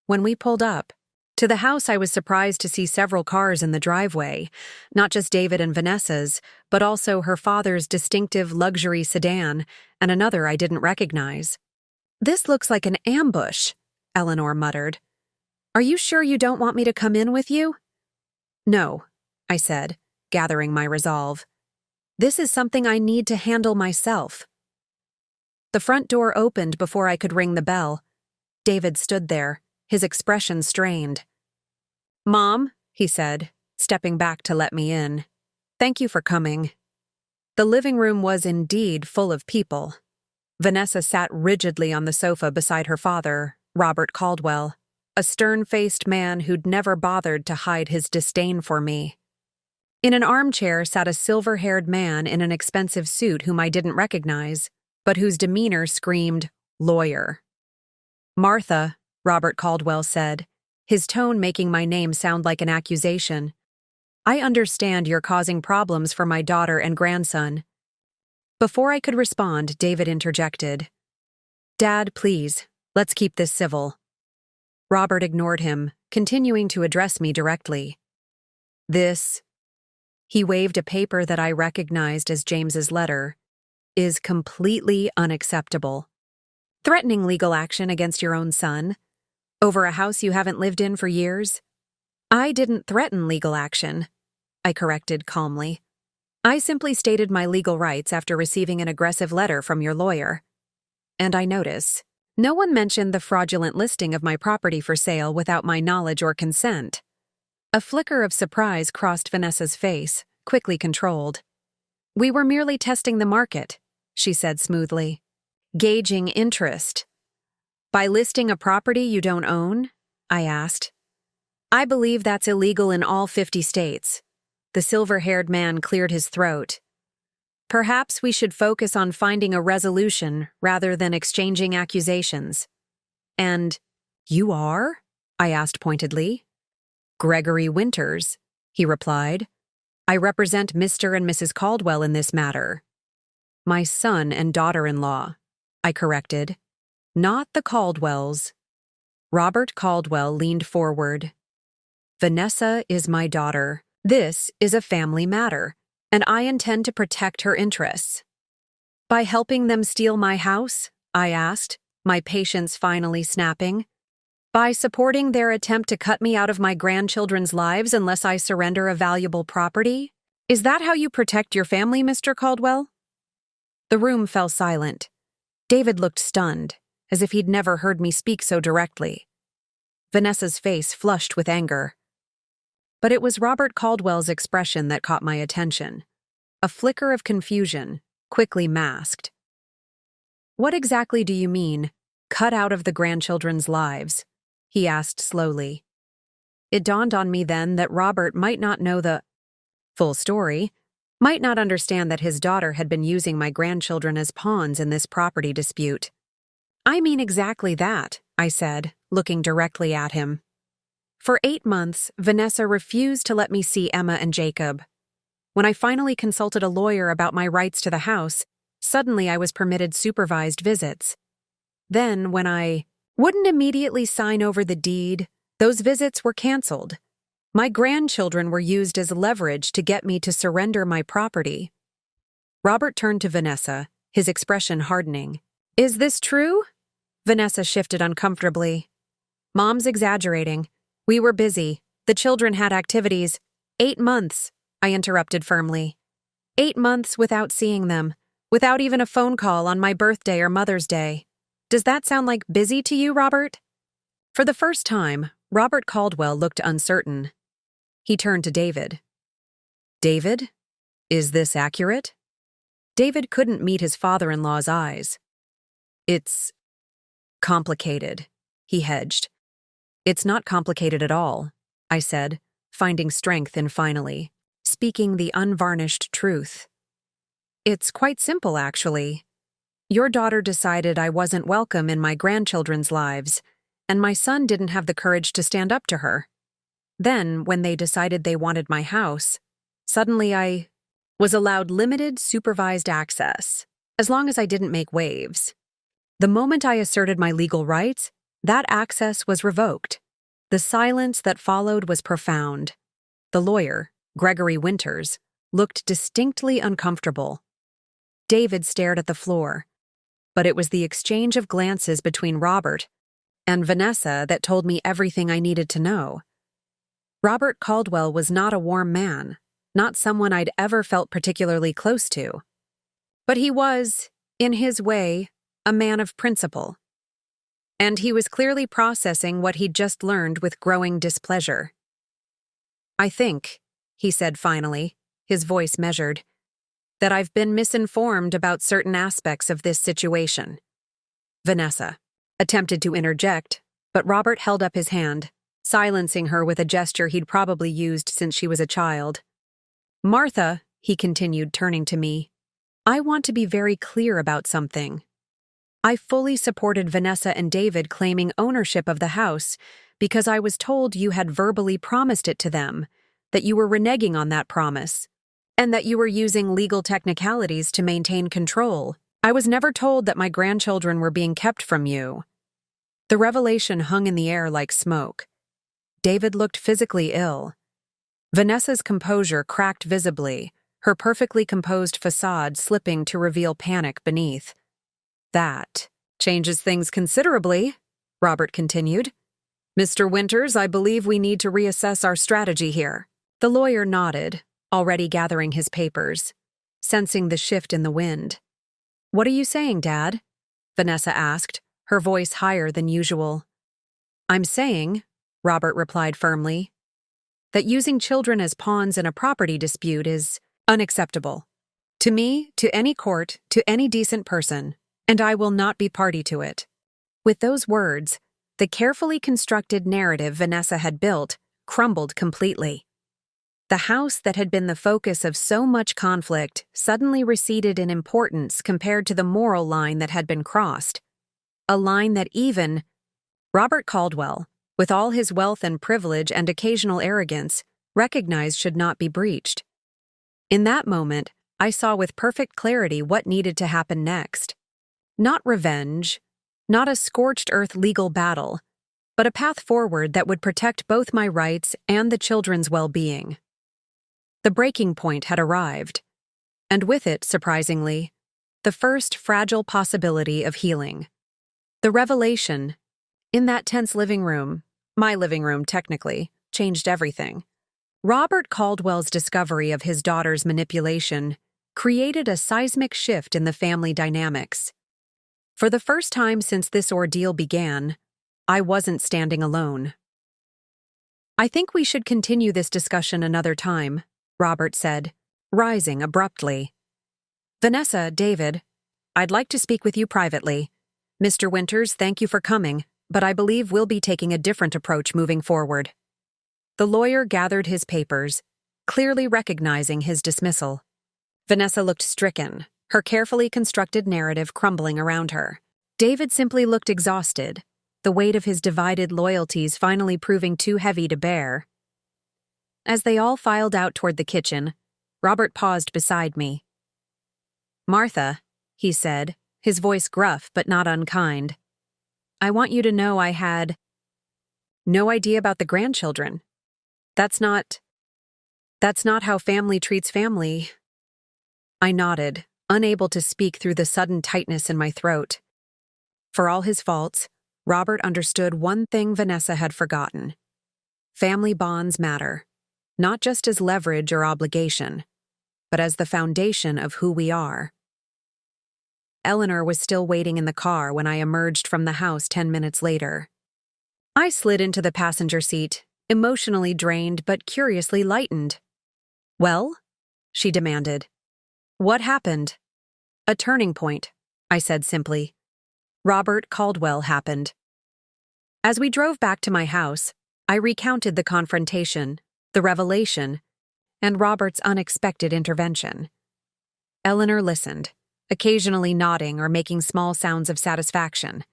When we pulled up to the house, I was surprised to see several cars in the driveway, not just David and Vanessa's, but also her father's distinctive luxury sedan and another I didn't recognize. This looks like an ambush, Eleanor muttered. Are you sure you don't want me to come in with you? No, I said, gathering my resolve. This is something I need to handle myself. The front door opened before I could ring the bell. David stood there, his expression strained. Mom, he said, stepping back to let me in. Thank you for coming. The living room was indeed full of people. Vanessa sat rigidly on the sofa beside her father, Robert Caldwell, a stern-faced man who'd never bothered to hide his disdain for me. In an armchair sat a silver-haired man in an expensive suit whom I didn't recognize, but whose demeanor screamed, lawyer. Martha, Robert Caldwell said, his tone making my name sound like an accusation. I understand you're causing problems for my daughter and grandson. Before I could respond, David interjected. Dad, please, let's keep this civil. Robert ignored him, continuing to address me directly. This, he waved a paper that I recognized as James's letter, is completely unacceptable. Threatening legal action against your own son? Over a house you haven't lived in for years? I didn't threaten legal action, I corrected calmly. I simply stated my legal rights after receiving an aggressive letter from your lawyer. And I notice, no one mentioned the fraudulent listing of my property for sale without my knowledge or consent. A flicker of surprise crossed Vanessa's face, quickly controlled. We were merely testing the market, she said smoothly. Gauging interest. By listing a property you don't own? I asked. I believe that's illegal in all 50 states. The silver-haired man cleared his throat. Perhaps we should focus on finding a resolution rather than exchanging accusations. And you are? I asked pointedly. Gregory Winters, he replied. I represent Mr. and Mrs. Caldwell in this matter. My son and daughter-in-law, I corrected. Not the Caldwells. Robert Caldwell leaned forward. Vanessa is my daughter. This is a family matter, and I intend to protect her interests. By helping them steal my house? I asked, my patience finally snapping. By supporting their attempt to cut me out of my grandchildren's lives unless I surrender a valuable property? Is that how you protect your family, Mr. Caldwell? The room fell silent. David looked stunned, as if he'd never heard me speak so directly. Vanessa's face flushed with anger. But it was Robert Caldwell's expression that caught my attention. A flicker of confusion, quickly masked. What exactly do you mean, cut out of the grandchildren's lives? He asked slowly. It dawned on me then that Robert might not know the full story, might not understand that his daughter had been using my grandchildren as pawns in this property dispute. I mean exactly that, I said, looking directly at him. For 8 months, Vanessa refused to let me see Emma and Jacob. When I finally consulted a lawyer about my rights to the house, suddenly I was permitted supervised visits. Then, when I wouldn't immediately sign over the deed, those visits were canceled. My grandchildren were used as leverage to get me to surrender my property. Robert turned to Vanessa, his expression hardening. Is this true? Vanessa shifted uncomfortably. Mom's exaggerating. We were busy. The children had activities. 8 months, I interrupted firmly. 8 months without seeing them, without even a phone call on my birthday or Mother's Day. Does that sound like busy to you, Robert? For the first time, Robert Caldwell looked uncertain. He turned to David. David, is this accurate? David couldn't meet his father-in-law's eyes. It's complicated, he hedged. It's not complicated at all, I said, finding strength in finally speaking the unvarnished truth. It's quite simple, actually. Your daughter decided I wasn't welcome in my grandchildren's lives, and my son didn't have the courage to stand up to her. Then, when they decided they wanted my house, suddenly I was allowed limited supervised access, as long as I didn't make waves. The moment I asserted my legal rights, that access was revoked. The silence that followed was profound. The lawyer, Gregory Winters, looked distinctly uncomfortable. David stared at the floor, but it was the exchange of glances between Robert and Vanessa that told me everything I needed to know. Robert Caldwell was not a warm man, not someone I'd ever felt particularly close to. But he was, in his way, a man of principle. And he was clearly processing what he'd just learned with growing displeasure. I think, he said finally, his voice measured, that I've been misinformed about certain aspects of this situation. Vanessa attempted to interject, but Robert held up his hand, silencing her with a gesture he'd probably used since she was a child. Martha, he continued, turning to me, I want to be very clear about something. I fully supported Vanessa and David claiming ownership of the house because I was told you had verbally promised it to them, that you were reneging on that promise, and that you were using legal technicalities to maintain control. I was never told that my grandchildren were being kept from you. The revelation hung in the air like smoke. David looked physically ill. Vanessa's composure cracked visibly, her perfectly composed facade slipping to reveal panic beneath. That changes things considerably, Robert continued. Mr. Winters, I believe we need to reassess our strategy here. The lawyer nodded, already gathering his papers, sensing the shift in the wind. What are you saying, Dad? Vanessa asked, her voice higher than usual. I'm saying, Robert replied firmly, that using children as pawns in a property dispute is unacceptable. To me, to any court, to any decent person, and I will not be party to it. With those words, the carefully constructed narrative Vanessa had built crumbled completely. The house that had been the focus of so much conflict suddenly receded in importance compared to the moral line that had been crossed. A line that even Robert Caldwell, with all his wealth and privilege and occasional arrogance, recognized should not be breached. In that moment, I saw with perfect clarity what needed to happen next. Not revenge, not a scorched earth legal battle, but a path forward that would protect both my rights and the children's well-being. The breaking point had arrived, and with it, surprisingly, the first fragile possibility of healing. The revelation, in that tense living room, my living room technically, changed everything. Robert Caldwell's discovery of his daughter's manipulation created a seismic shift in the family dynamics. For the first time since this ordeal began, I wasn't standing alone. I think we should continue this discussion another time, Robert said, rising abruptly. Vanessa, David, I'd like to speak with you privately. Mr. Winters, thank you for coming, but I believe we'll be taking a different approach moving forward. The lawyer gathered his papers, clearly recognizing his dismissal. Vanessa looked stricken, her carefully constructed narrative crumbling around her. David simply looked exhausted, the weight of his divided loyalties finally proving too heavy to bear. As they all filed out toward the kitchen, Robert paused beside me. Martha, he said, his voice gruff but not unkind, I want you to know I had no idea about the grandchildren. That's not how family treats family. I nodded, unable to speak through the sudden tightness in my throat. For all his faults, Robert understood one thing Vanessa had forgotten. Family bonds matter, not just as leverage or obligation, but as the foundation of who we are. Eleanor was still waiting in the car when I emerged from the house 10 minutes later. I slid into the passenger seat, emotionally drained but curiously lightened. "Well?" she demanded. "What happened?" "A turning point," I said simply. Robert Caldwell happened. As we drove back to my house, I recounted the confrontation, the revelation, and Robert's unexpected intervention. Eleanor listened, occasionally nodding or making small sounds of satisfaction.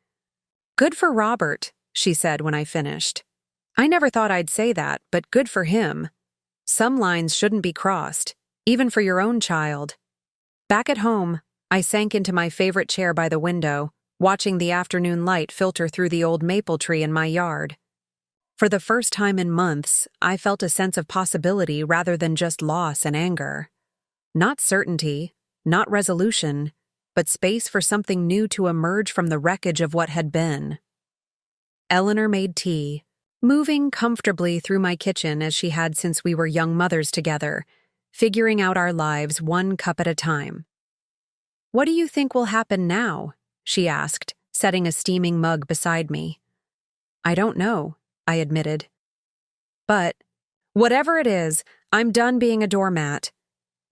"Good for Robert," she said when I finished. "I never thought I'd say that, but good for him. Some lines shouldn't be crossed, even for your own child." Back at home, I sank into my favorite chair by the window, watching the afternoon light filter through the old maple tree in my yard. For the first time in months, I felt a sense of possibility rather than just loss and anger. Not certainty, not resolution, but space for something new to emerge from the wreckage of what had been. Eleanor made tea, moving comfortably through my kitchen as she had since we were young mothers together, figuring out our lives one cup at a time. "What do you think will happen now?" she asked, setting a steaming mug beside me. "I don't know," I admitted. "But, whatever it is, I'm done being a doormat.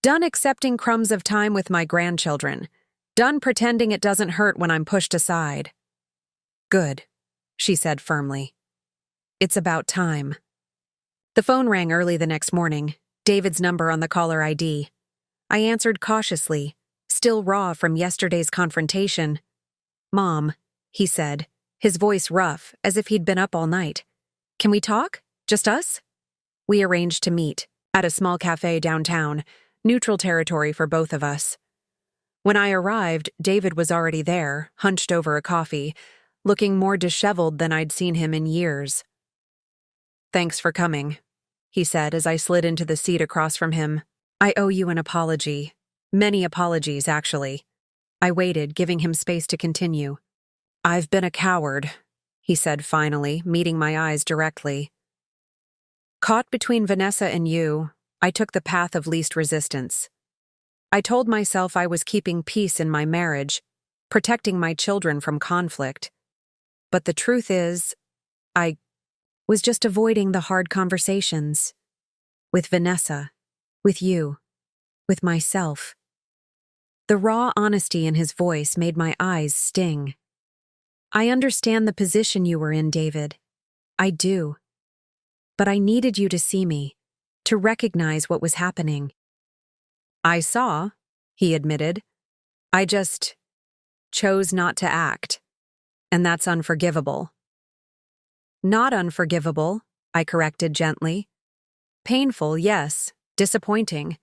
Done accepting crumbs of time with my grandchildren. Done pretending it doesn't hurt when I'm pushed aside." "Good," she said firmly. "It's about time." The phone rang early the next morning, David's number on the caller ID. I answered cautiously, still raw from yesterday's confrontation. "Mom," he said, his voice rough, as if he'd been up all night. "Can we talk? Just us?" We arranged to meet, at a small cafe downtown, neutral territory for both of us. When I arrived, David was already there, hunched over a coffee, looking more disheveled than I'd seen him in years. "Thanks for coming," he said as I slid into the seat across from him. "I owe you an apology. Many apologies, actually." I waited, giving him space to continue. "I've been a coward," he said finally, meeting my eyes directly. "Caught between Vanessa and you, I took the path of least resistance. I told myself I was keeping peace in my marriage, protecting my children from conflict. But the truth is, I was just avoiding the hard conversations. With Vanessa, with you, with myself." The raw honesty in his voice made my eyes sting. "I understand the position you were in, David. I do. But I needed you to see me, to recognize what was happening." "I saw," he admitted. "I just chose not to act. And that's unforgivable." "Not unforgivable," I corrected gently. "Painful, yes, disappointing,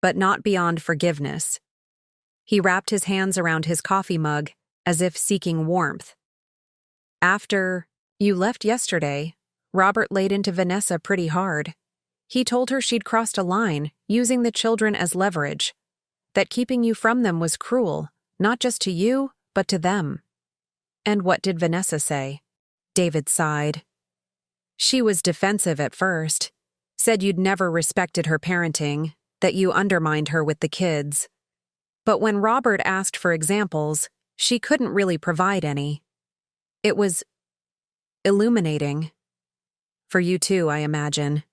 but not beyond forgiveness." He wrapped his hands around his coffee mug, as if seeking warmth. "After you left yesterday, Robert laid into Vanessa pretty hard. He told her she'd crossed a line, using the children as leverage. That keeping you from them was cruel, not just to you, but to them." "And what did Vanessa say?" David sighed. "She was defensive at first. Said you'd never respected her parenting, that you undermined her with the kids. But when Robert asked for examples, she couldn't really provide any. It was illuminating. For you too, I imagine."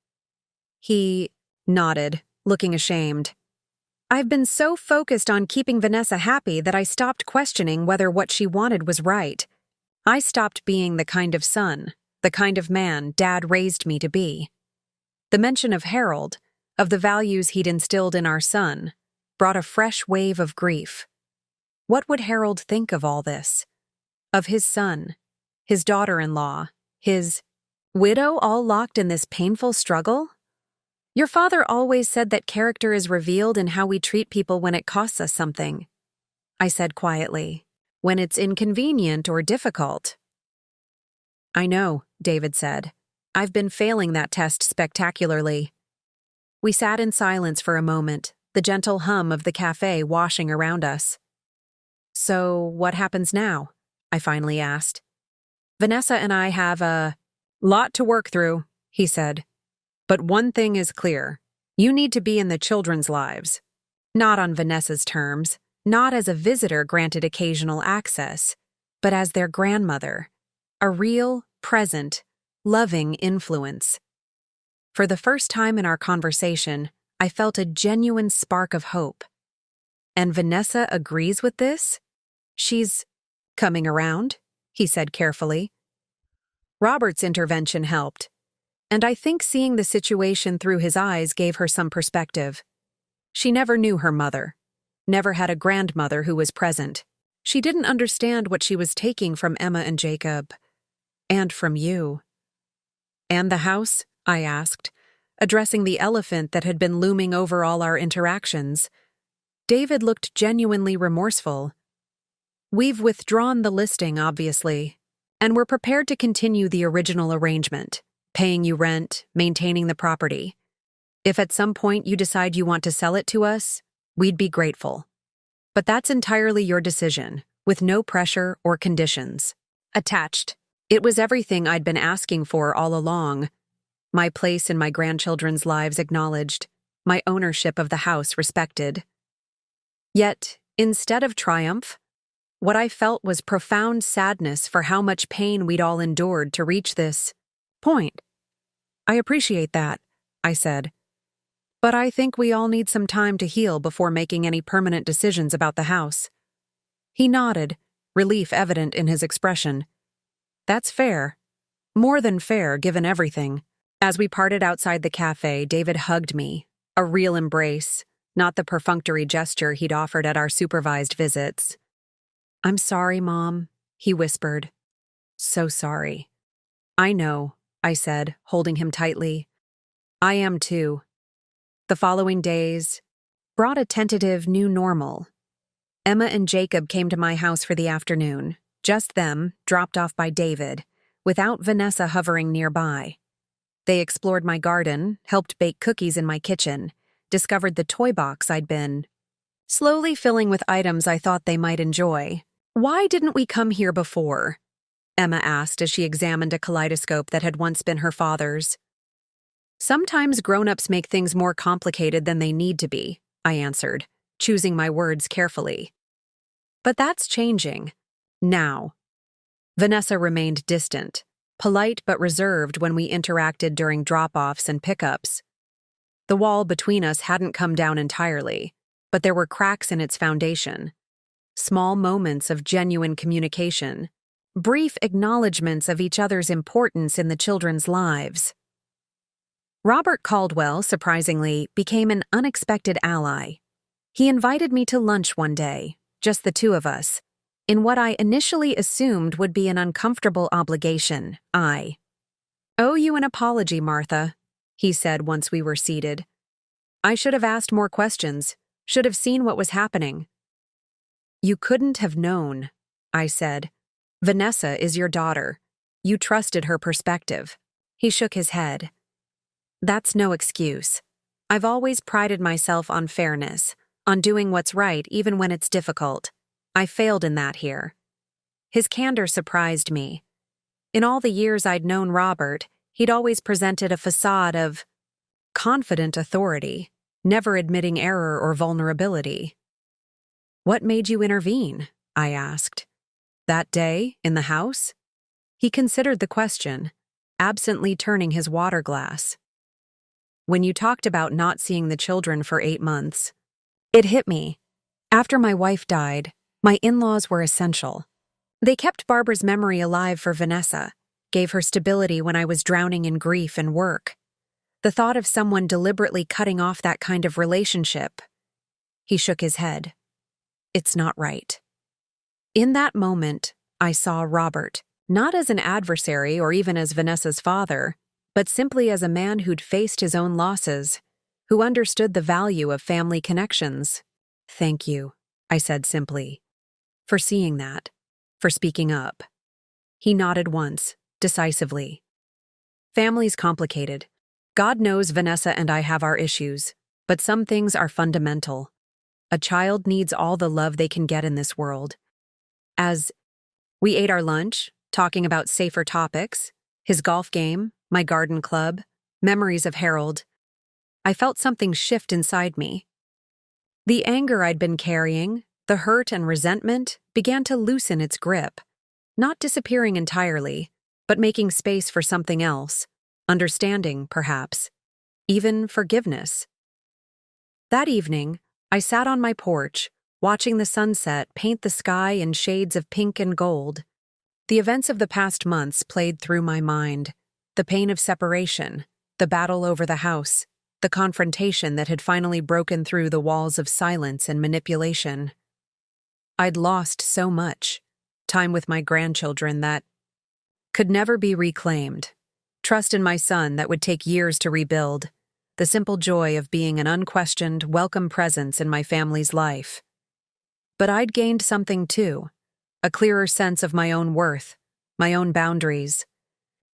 He nodded, looking ashamed. "I've been so focused on keeping Vanessa happy that I stopped questioning whether what she wanted was right. I stopped being the kind of son, the kind of man Dad raised me to be." The mention of Harold, of the values he'd instilled in our son, brought a fresh wave of grief. What would Harold think of all this? Of his son, his daughter-in-law, his widow all locked in this painful struggle? "Your father always said that character is revealed in how we treat people when it costs us something," I said quietly. "When it's inconvenient or difficult." I know, David said. I've been failing that test spectacularly. We sat in silence for a moment, the gentle hum of the cafe washing around us. So, what happens now? I finally asked. Vanessa and I have a lot to work through, he said. But one thing is clear. You need to be in the children's lives. Not on Vanessa's terms, not as a visitor granted occasional access, but as their grandmother. A real, present, loving influence. For the first time in our conversation, I felt a genuine spark of hope. And Vanessa agrees with this? She's coming around, he said carefully. Robert's intervention helped, and I think seeing the situation through his eyes gave her some perspective. She never knew her mother, never had a grandmother who was present. She didn't understand what she was taking from Emma and Jacob, and from you. And the house? I asked, addressing the elephant that had been looming over all our interactions. David looked genuinely remorseful. We've withdrawn the listing, obviously, and we're prepared to continue the original arrangement, paying you rent, maintaining the property. If at some point you decide you want to sell it to us, we'd be grateful. But that's entirely your decision, with no pressure or conditions attached. It was everything I'd been asking for all along. My place in my grandchildren's lives acknowledged, my ownership of the house respected. Yet, instead of triumph, what I felt was profound sadness for how much pain we'd all endured to reach this point. I appreciate that, I said. But I think we all need some time to heal before making any permanent decisions about the house. He nodded, relief evident in his expression. That's fair. More than fair, given everything. As we parted outside the cafe, David hugged me, a real embrace, not the perfunctory gesture he'd offered at our supervised visits. I'm sorry, Mom, he whispered. So sorry. I know, I said, holding him tightly. I am too. The following days brought a tentative new normal. Emma and Jacob came to my house for the afternoon, just them, dropped off by David, without Vanessa hovering nearby. They explored my garden, helped bake cookies in my kitchen, discovered the toy box I'd been slowly filling with items I thought they might enjoy. Why didn't we come here before? Emma asked as she examined a kaleidoscope that had once been her father's. Sometimes grown-ups make things more complicated than they need to be, I answered, choosing my words carefully. But that's changing. Now. Vanessa remained distant, polite but reserved when we interacted during drop-offs and pickups. The wall between us hadn't come down entirely, but there were cracks in its foundation. Small moments of genuine communication, brief acknowledgments of each other's importance in the children's lives. Robert Caldwell, surprisingly, became an unexpected ally. He invited me to lunch one day, just the two of us, in what I initially assumed would be an uncomfortable obligation. I owe you an apology, Martha, he said once we were seated. I should have asked more questions, should have seen what was happening. You couldn't have known, I said. Vanessa is your daughter. You trusted her perspective. He shook his head. That's no excuse. I've always prided myself on fairness, on doing what's right even when it's difficult. I failed in that here. His candor surprised me. In all the years I'd known Robert, he'd always presented a facade of confident authority, never admitting error or vulnerability. What made you intervene? I asked. That day, in the house? He considered the question, absently turning his water glass. When you talked about not seeing the children for 8 months, it hit me. After my wife died, my in-laws were essential. They kept Barbara's memory alive for Vanessa, gave her stability when I was drowning in grief and work. The thought of someone deliberately cutting off that kind of relationship. He shook his head. It's not right. In that moment, I saw Robert, not as an adversary or even as Vanessa's father, but simply as a man who'd faced his own losses, who understood the value of family connections. Thank you, I said simply, for seeing that, for speaking up. He nodded once, decisively. Family's complicated. God knows Vanessa and I have our issues, but some things are fundamental. A child needs all the love they can get in this world. As we ate our lunch, talking about safer topics, his golf game, my garden club, memories of Harold, I felt something shift inside me. The anger I'd been carrying, the hurt and resentment, began to loosen its grip, not disappearing entirely, but making space for something else, understanding, perhaps, even forgiveness. That evening, I sat on my porch, watching the sunset paint the sky in shades of pink and gold. The events of the past months played through my mind, the pain of separation, the battle over the house, the confrontation that had finally broken through the walls of silence and manipulation. I'd lost so much, time with my grandchildren that could never be reclaimed, trust in my son that would take years to rebuild, the simple joy of being an unquestioned, welcome presence in my family's life. But I'd gained something too, a clearer sense of my own worth, my own boundaries,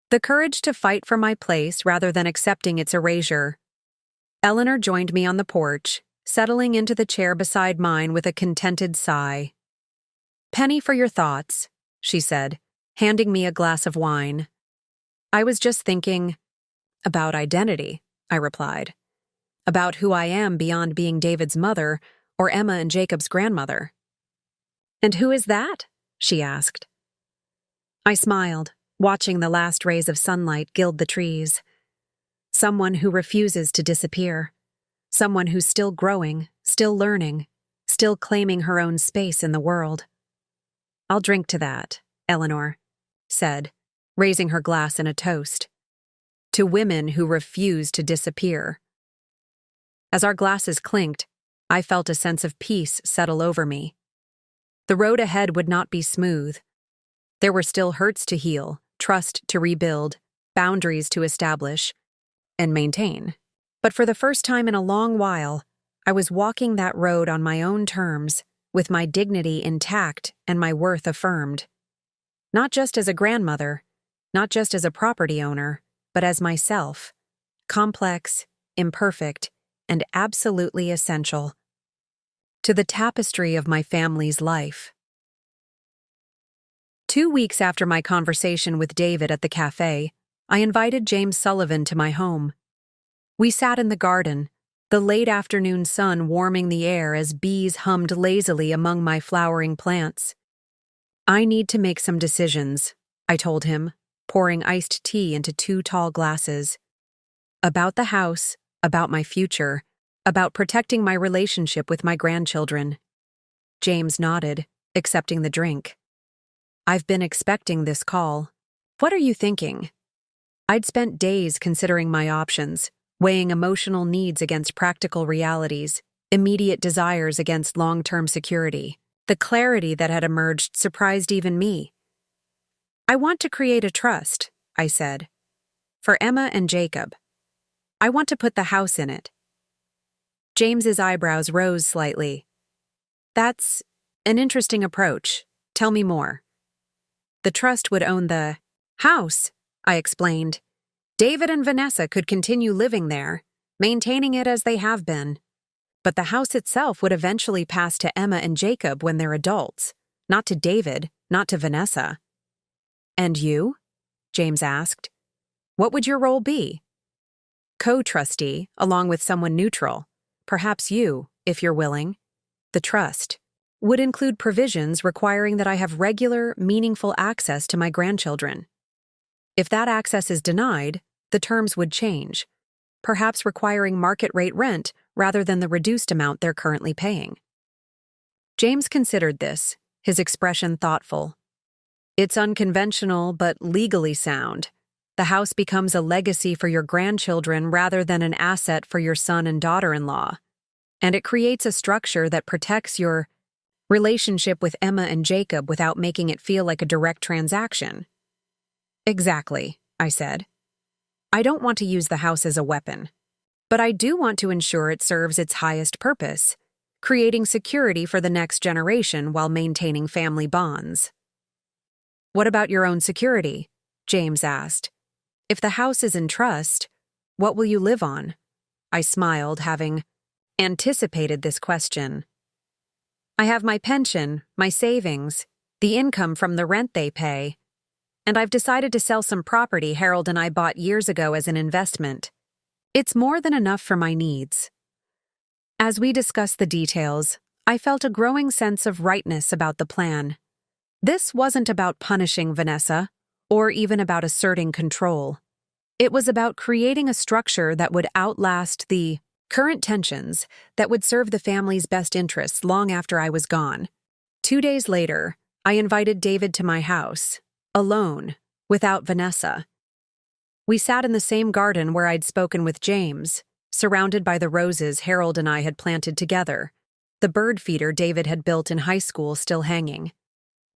the courage to fight for my place rather than accepting its erasure. Eleanor joined me on the porch, settling into the chair beside mine with a contented sigh. "Penny for your thoughts," she said, handing me a glass of wine. "I was just thinking about identity," I replied. "About who I am beyond being David's mother or Emma and Jacob's grandmother." "And who is that?" she asked. I smiled, watching the last rays of sunlight gild the trees. Someone who refuses to disappear. Someone who's still growing, still learning, still claiming her own space in the world. "I'll drink to that," Eleanor said, raising her glass in a toast. "To women who refuse to disappear." As our glasses clinked, I felt a sense of peace settle over me. The road ahead would not be smooth. There were still hurts to heal, trust to rebuild, boundaries to establish and maintain. But for the first time in a long while, I was walking that road on my own terms, with my dignity intact and my worth affirmed. Not just as a grandmother, not just as a property owner, but as myself, complex, imperfect, and absolutely essential to the tapestry of my family's life. 2 weeks after my conversation with David at the cafe, I invited James Sullivan to my home. We sat in the garden, the late afternoon sun warming the air as bees hummed lazily among my flowering plants. "I need to make some decisions," I told him, pouring iced tea into 2 tall glasses. "About the house, about my future, about protecting my relationship with my grandchildren." James nodded, accepting the drink. "I've been expecting this call. What are you thinking?" I'd spent days considering my options, weighing emotional needs against practical realities, immediate desires against long-term security. The clarity that had emerged surprised even me. "I want to create a trust," I said. "For Emma and Jacob. I want to put the house in it." James's eyebrows rose slightly. "That's an interesting approach. Tell me more." "The trust would own the house," I explained. "David and Vanessa could continue living there, maintaining it as they have been. But the house itself would eventually pass to Emma and Jacob when they're adults, not to David, not to Vanessa." "And you?" James asked. "What would your role be?" "Co-trustee, along with someone neutral. Perhaps you, if you're willing." The trust would include provisions requiring that I have regular, meaningful access to my grandchildren. If that access is denied, the terms would change, perhaps requiring market-rate rent rather than the reduced amount they're currently paying. James considered this, his expression thoughtful. "It's unconventional but legally sound. The house becomes a legacy for your grandchildren rather than an asset for your son and daughter-in-law. And it creates a structure that protects your relationship with Emma and Jacob without making it feel like a direct transaction." "Exactly," I said. "I don't want to use the house as a weapon, but I do want to ensure it serves its highest purpose, creating security for the next generation while maintaining family bonds." "What about your own security?" James asked. If the house is in trust, what will you live on? I smiled, having anticipated this question. I have my pension, my savings, the income from the rent they pay, and I've decided to sell some property Harold and I bought years ago as an investment. It's more than enough for my needs. As we discussed the details, I felt a growing sense of rightness about the plan. This wasn't about punishing Vanessa, or even about asserting control. It was about creating a structure that would outlast the current tensions, that would serve the family's best interests long after I was gone. 2 days later, I invited David to my house, alone, without Vanessa. We sat in the same garden where I'd spoken with James, surrounded by the roses Harold and I had planted together, the bird feeder David had built in high school still hanging.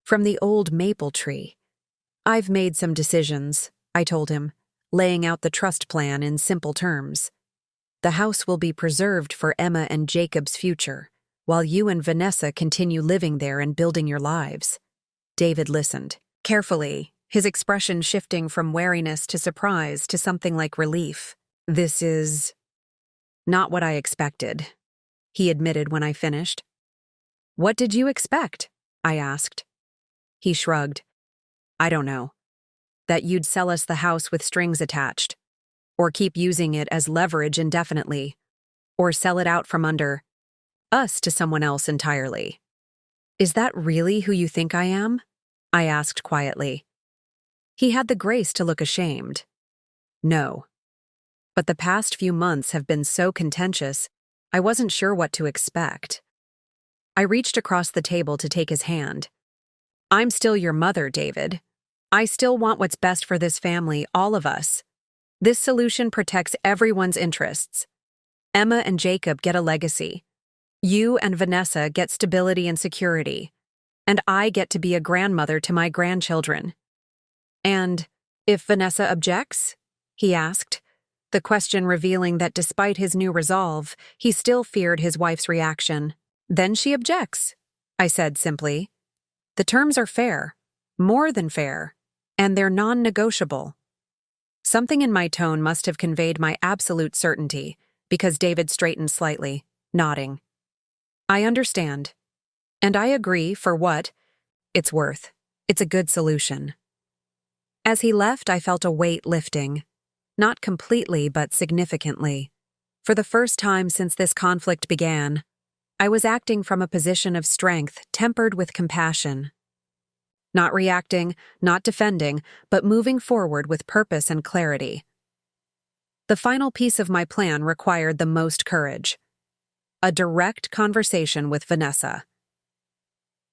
From the old maple tree. I've made some decisions, I told him, laying out the trust plan in simple terms. The house will be preserved for Emma and Jacob's future, while you and Vanessa continue living there and building your lives. David listened, carefully, his expression shifting from wariness to surprise to something like relief. This is not what I expected, he admitted when I finished. What did you expect? I asked. He shrugged. I don't know. That you'd sell us the house with strings attached, or keep using it as leverage indefinitely, or sell it out from under us to someone else entirely. Is that really who you think I am? I asked quietly. He had the grace to look ashamed. No. But the past few months have been so contentious, I wasn't sure what to expect. I reached across the table to take his hand. I'm still your mother, David. I still want what's best for this family, all of us. This solution protects everyone's interests. Emma and Jacob get a legacy. You and Vanessa get stability and security. And I get to be a grandmother to my grandchildren. And if Vanessa objects? He asked, the question revealing that despite his new resolve, he still feared his wife's reaction. Then she objects, I said simply. The terms are fair, more than fair, and they're non-negotiable. Something in my tone must have conveyed my absolute certainty, because David straightened slightly, nodding. I understand. And I agree for what it's worth. It's a good solution. As he left, I felt a weight lifting. Not completely, but significantly. For the first time since this conflict began, I was acting from a position of strength tempered with compassion. Not reacting, not defending, but moving forward with purpose and clarity. The final piece of my plan required the most courage. A direct conversation with Vanessa.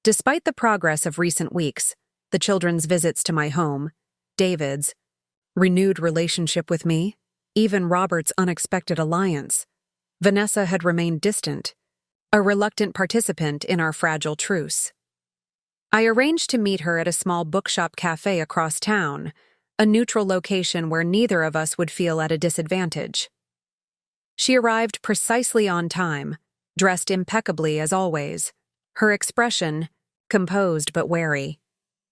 Despite the progress of recent weeks, the children's visits to my home, David's renewed relationship with me, even Robert's unexpected alliance, Vanessa had remained distant, a reluctant participant in our fragile truce. I arranged to meet her at a small bookshop cafe across town, a neutral location where neither of us would feel at a disadvantage. She arrived precisely on time, dressed impeccably as always, her expression composed but wary.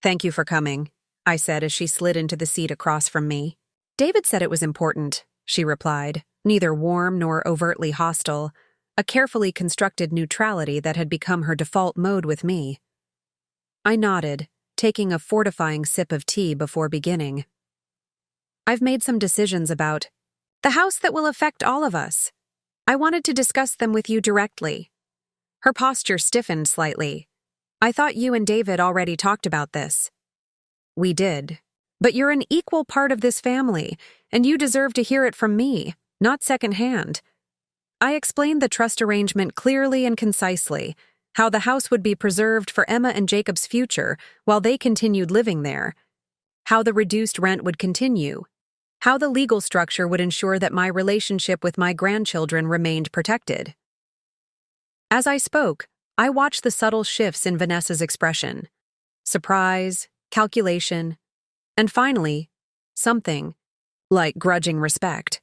Thank you for coming, I said as she slid into the seat across from me. David said it was important, she replied, neither warm nor overtly hostile, a carefully constructed neutrality that had become her default mode with me. I nodded, taking a fortifying sip of tea before beginning. I've made some decisions about the house that will affect all of us. I wanted to discuss them with you directly. Her posture stiffened slightly. I thought you and David already talked about this. We did. But you're an equal part of this family, and you deserve to hear it from me, not secondhand. I explained the trust arrangement clearly and concisely, how the house would be preserved for Emma and Jacob's future while they continued living there, how the reduced rent would continue, how the legal structure would ensure that my relationship with my grandchildren remained protected. As I spoke, I watched the subtle shifts in Vanessa's expression. Surprise, calculation, and finally, something like grudging respect.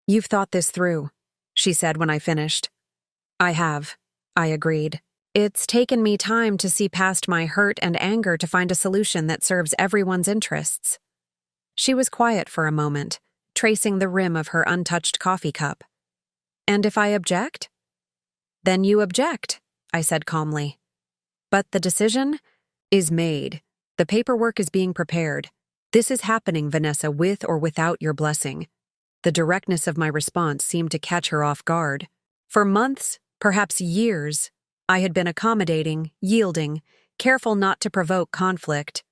You've thought this through, she said when I finished. I have, I agreed. It's taken me time to see past my hurt and anger to find a solution that serves everyone's interests. She was quiet for a moment, tracing the rim of her untouched coffee cup. "And if I object?" "Then you object," I said calmly. "But the decision is made. The paperwork is being prepared. This is happening, Vanessa, with or without your blessing." The directness of my response seemed to catch her off guard. For months, perhaps years, I had been accommodating, yielding, careful not to provoke conflict.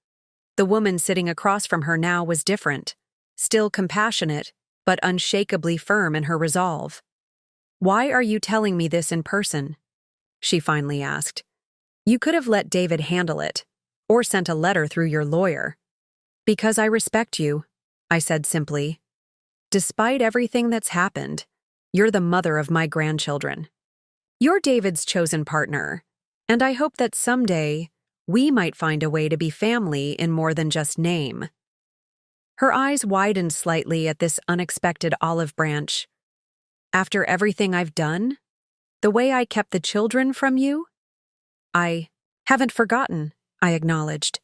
The woman sitting across from her now was different, still compassionate, but unshakably firm in her resolve. "Why are you telling me this in person?" she finally asked. "You could have let David handle it, or sent a letter through your lawyer." "Because I respect you," I said simply. "Despite everything that's happened, you're the mother of my grandchildren. You're David's chosen partner, and I hope that someday we might find a way to be family in more than just name." Her eyes widened slightly at this unexpected olive branch. "After everything I've done? The way I kept the children from you?" "I haven't forgotten," I acknowledged.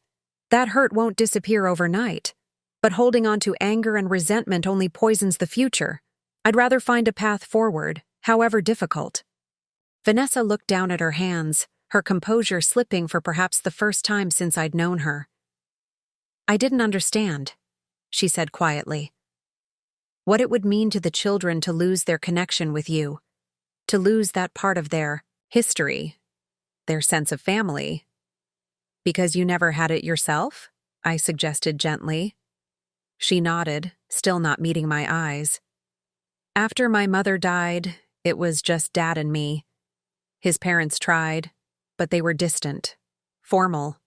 "That hurt won't disappear overnight, but holding on to anger and resentment only poisons the future. I'd rather find a path forward, however difficult." Vanessa looked down at her hands, her composure slipping for perhaps the first time since I'd known her. "I didn't understand," she said quietly. "What it would mean to the children to lose their connection with you, to lose that part of their history, their sense of family." "Because you never had it yourself?" I suggested gently. She nodded, still not meeting my eyes. "After my mother died, it was just Dad and me. His parents tried, but they were distant, formal.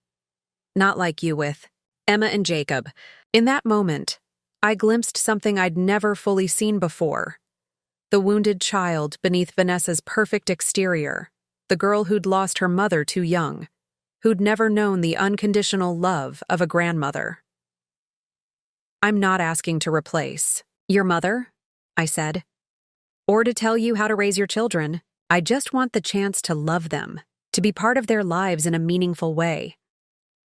Not like you with Emma and Jacob." In that moment, I glimpsed something I'd never fully seen before. The wounded child beneath Vanessa's perfect exterior, the girl who'd lost her mother too young, who'd never known the unconditional love of a grandmother. "I'm not asking to replace your mother," I said, "or to tell you how to raise your children. I just want the chance to love them, to be part of their lives in a meaningful way."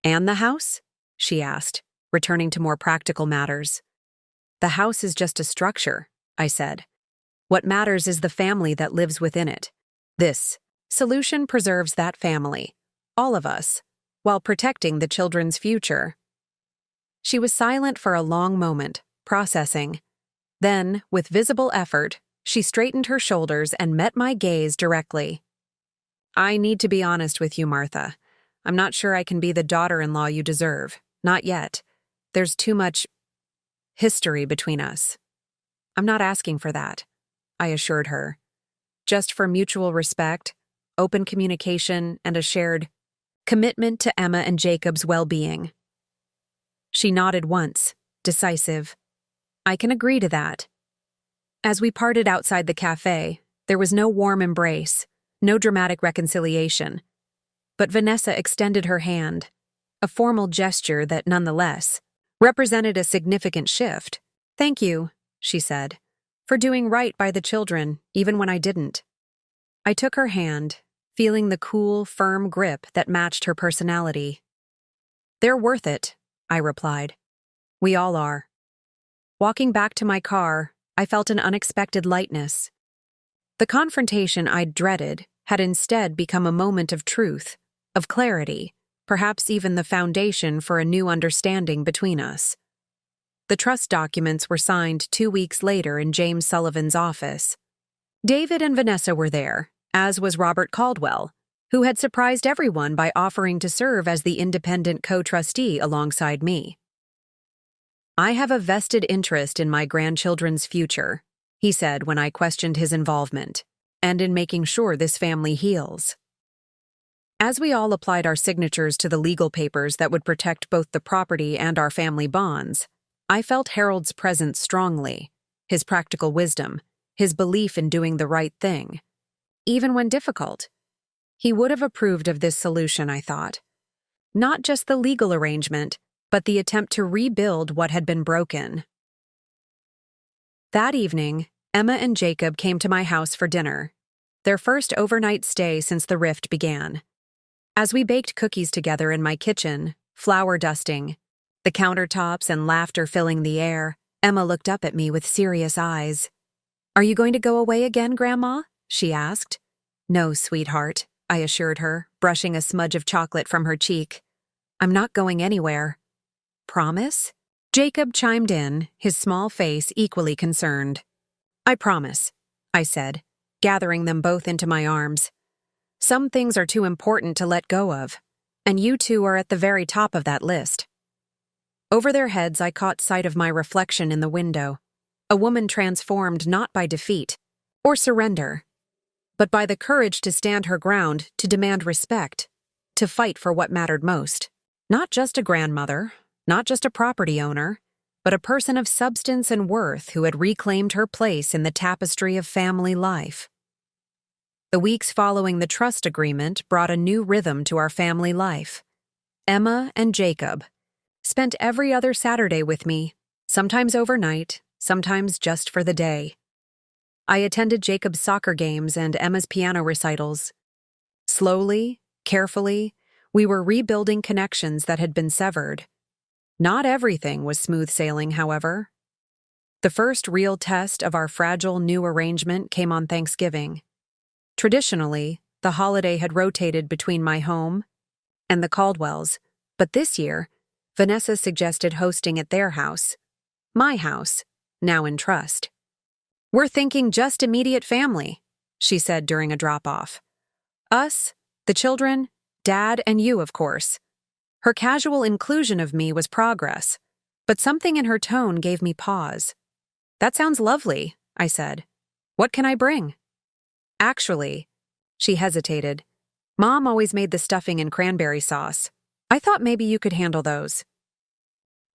"And the house?" she asked, returning to more practical matters. "The house is just a structure," I said. "What matters is the family that lives within it. This solution preserves that family, all of us, while protecting the children's future." She was silent for a long moment, processing. Then, with visible effort, she straightened her shoulders and met my gaze directly. "I need to be honest with you, Martha. I'm not sure I can be the daughter-in-law you deserve. Not yet. There's too much history between us." "I'm not asking for that," I assured her. "Just for mutual respect, open communication, and a shared commitment to Emma and Jacob's well-being." She nodded once, decisive. "I can agree to that." As we parted outside the cafe, there was no warm embrace, no dramatic reconciliation. But Vanessa extended her hand, a formal gesture that nonetheless represented a significant shift. "Thank you," she said, "for doing right by the children, even when I didn't." I took her hand, feeling the cool, firm grip that matched her personality. "They're worth it," I replied. "We all are." Walking back to my car, I felt an unexpected lightness. The confrontation I'd dreaded had instead become a moment of truth, of clarity, perhaps even the foundation for a new understanding between us. The trust documents were signed 2 weeks later in James Sullivan's office. David and Vanessa were there, as was Robert Caldwell, who had surprised everyone by offering to serve as the independent co-trustee alongside me. "I have a vested interest in my grandchildren's future," he said when I questioned his involvement, "and in making sure this family heals." As we all applied our signatures to the legal papers that would protect both the property and our family bonds, I felt Harold's presence strongly, his practical wisdom, his belief in doing the right thing. Even when difficult, he would have approved of this solution, I thought. Not just the legal arrangement, but the attempt to rebuild what had been broken. That evening, Emma and Jacob came to my house for dinner, their first overnight stay since the rift began. As we baked cookies together in my kitchen, flour dusting, The countertops and laughter filling the air, Emma looked up at me with serious eyes. "Are you going to go away again, Grandma?" she asked. "No, sweetheart," I assured her, brushing a smudge of chocolate from her cheek. "I'm not going anywhere." "Promise?" Jacob chimed in, his small face equally concerned. "I promise," I said, gathering them both into my arms. "Some things are too important to let go of, and you two are at the very top of that list." Over their heads, I caught sight of my reflection in the window, a woman transformed not by defeat or surrender, but by the courage to stand her ground, to demand respect, to fight for what mattered most. Not just a grandmother, not just a property owner, but a person of substance and worth who had reclaimed her place in the tapestry of family life. The weeks following the trust agreement brought a new rhythm to our family life. Emma and Jacob spent every other Saturday with me, sometimes overnight, sometimes just for the day. I attended Jacob's soccer games and Emma's piano recitals. Slowly, carefully, we were rebuilding connections that had been severed. Not everything was smooth sailing, however. The first real test of our fragile new arrangement came on Thanksgiving. Traditionally, the holiday had rotated between my home and the Caldwells, but this year, Vanessa suggested hosting at their house, my house, now in trust. "We're thinking just immediate family," she said during a drop-off. "Us, the children, Dad, and you, of course." Her casual inclusion of me was progress, but something in her tone gave me pause. "That sounds lovely," I said. "What can I bring?" "Actually," she hesitated, "Mom always made the stuffing and cranberry sauce. I thought maybe you could handle those."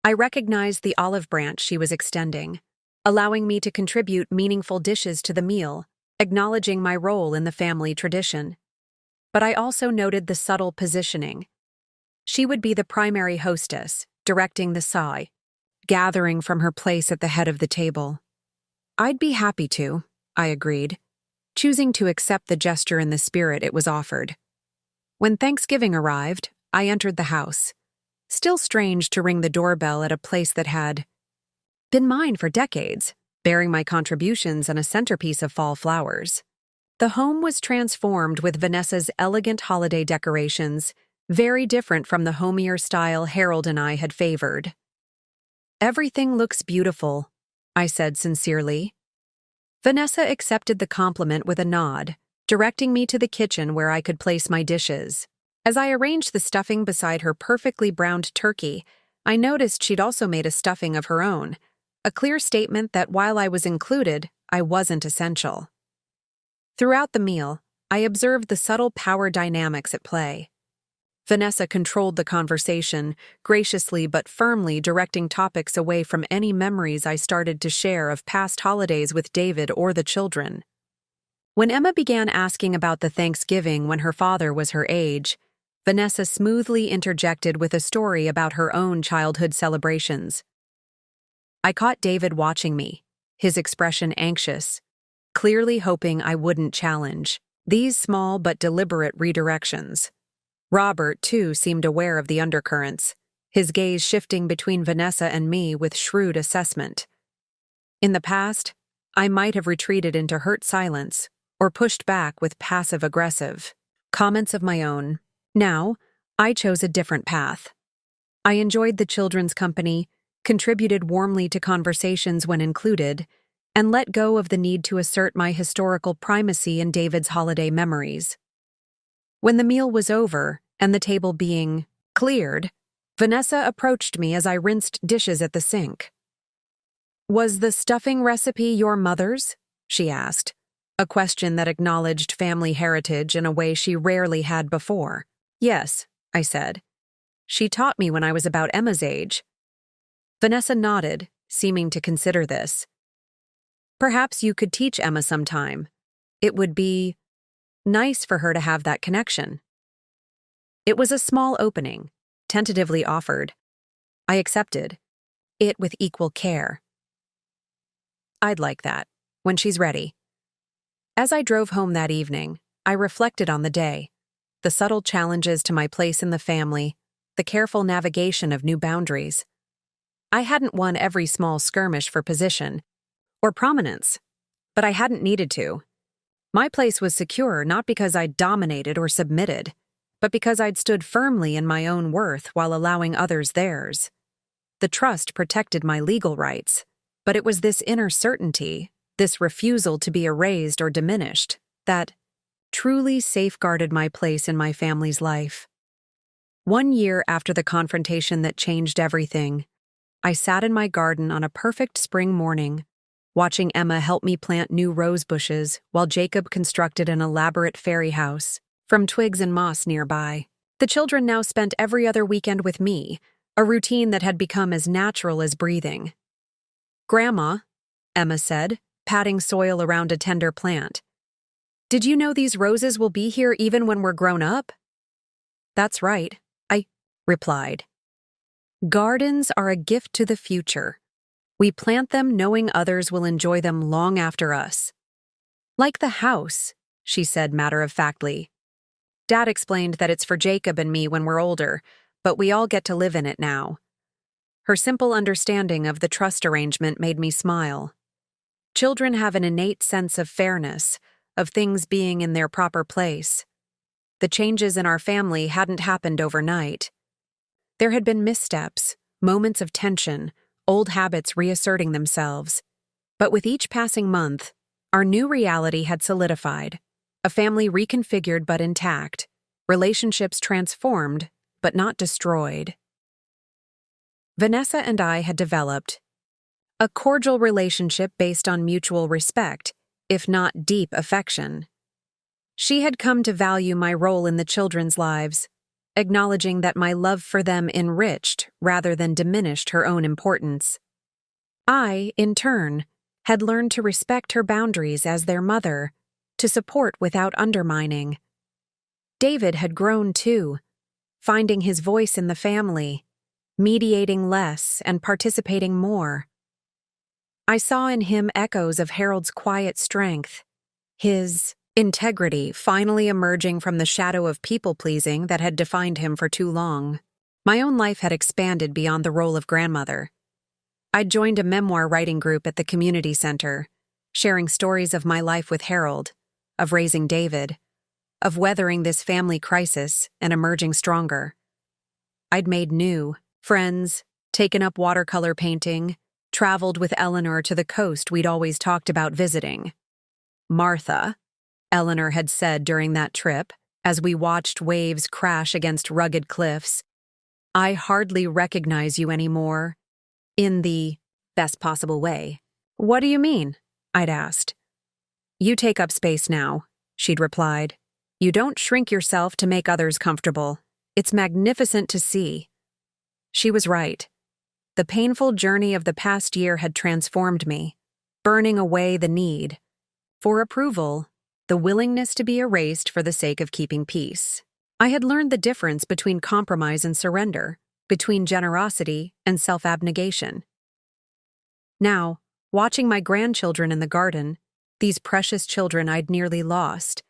I recognized the olive branch she was extending, allowing me to contribute meaningful dishes to the meal, acknowledging my role in the family tradition. But I also noted the subtle positioning. She would be the primary hostess, directing the sigh, gathering from her place at the head of the table. "I'd be happy to," I agreed, choosing to accept the gesture in the spirit it was offered. When Thanksgiving arrived, I entered the house. Still strange to ring the doorbell at a place that had been mine for decades, bearing my contributions and a centerpiece of fall flowers. The home was transformed with Vanessa's elegant holiday decorations, very different from the homier style Harold and I had favored. "Everything looks beautiful," I said sincerely. Vanessa accepted the compliment with a nod, directing me to the kitchen where I could place my dishes. As I arranged the stuffing beside her perfectly browned turkey, I noticed she'd also made a stuffing of her own, a clear statement that while I was included, I wasn't essential. Throughout the meal, I observed the subtle power dynamics at play. Vanessa controlled the conversation, graciously but firmly directing topics away from any memories I started to share of past holidays with David or the children. When Emma began asking about the Thanksgiving when her father was her age, Vanessa smoothly interjected with a story about her own childhood celebrations. I caught David watching me, his expression anxious, clearly hoping I wouldn't challenge these small but deliberate redirections. Robert, too, seemed aware of the undercurrents, his gaze shifting between Vanessa and me with shrewd assessment. In the past, I might have retreated into hurt silence or pushed back with passive-aggressive comments of my own. Now, I chose a different path. I enjoyed the children's company, contributed warmly to conversations when included, and let go of the need to assert my historical primacy in David's holiday memories. When the meal was over and the table being cleared, Vanessa approached me as I rinsed dishes at the sink. "Was the stuffing recipe your mother's?" she asked, a question that acknowledged family heritage in a way she rarely had before. "Yes," I said. "She taught me when I was about Emma's age." Vanessa nodded, seeming to consider this. "Perhaps you could teach Emma sometime. It would be nice for her to have that connection." It was a small opening, tentatively offered. I accepted, it with equal care. "I'd like that, when she's ready." As I drove home that evening, I reflected on the day, the subtle challenges to my place in the family, the careful navigation of new boundaries. I hadn't won every small skirmish for position or prominence, but I hadn't needed to. My place was secure not because I'd dominated or submitted, but because I'd stood firmly in my own worth while allowing others theirs. The trust protected my legal rights, but it was this inner certainty, this refusal to be erased or diminished, that truly safeguarded my place in my family's life. 1 year after the confrontation that changed everything, I sat in my garden on a perfect spring morning, watching Emma help me plant new rose bushes while Jacob constructed an elaborate fairy house from twigs and moss nearby. The children now spent every other weekend with me, a routine that had become as natural as breathing. "Grandma," Emma said, patting soil around a tender plant, "did you know these roses will be here even when we're grown up?" "That's right," I replied. Gardens are a gift to the future. We plant them knowing others will enjoy them long after us. "Like the house," she said matter-of-factly. "Dad explained that it's for Jacob and me when we're older, but we all get to live in it now." Her simple understanding of the trust arrangement made me smile. Children have an innate sense of fairness, of things being in their proper place. The changes in our family hadn't happened overnight. There had been missteps, moments of tension, old habits reasserting themselves. But with each passing month, our new reality had solidified. A family reconfigured but intact, relationships transformed but not destroyed. Vanessa and I had developed a cordial relationship based on mutual respect, if not deep affection. She had come to value my role in the children's lives, acknowledging that my love for them enriched rather than diminished her own importance. I, in turn, had learned to respect her boundaries as their mother, to support without undermining. David had grown too, finding his voice in the family, mediating less and participating more. I saw in him echoes of Harold's quiet strength, his integrity finally emerging from the shadow of people-pleasing that had defined him for too long. My own life had expanded beyond the role of grandmother. I'd joined a memoir writing group at the community center, sharing stories of my life with Harold, of raising David, of weathering this family crisis and emerging stronger. I'd made new friends, taken up watercolor painting, traveled with Eleanor to the coast we'd always talked about visiting. "Martha," Eleanor had said during that trip, as we watched waves crash against rugged cliffs, "I hardly recognize you anymore," in the best possible way. "What do you mean?" I'd asked. "You take up space now," she'd replied. "You don't shrink yourself to make others comfortable. It's magnificent to see." She was right. The painful journey of the past year had transformed me, burning away the need for approval, the willingness to be erased for the sake of keeping peace. I had learned the difference between compromise and surrender, between generosity and self-abnegation. Now, watching my grandchildren in the garden, these precious children I'd nearly lost,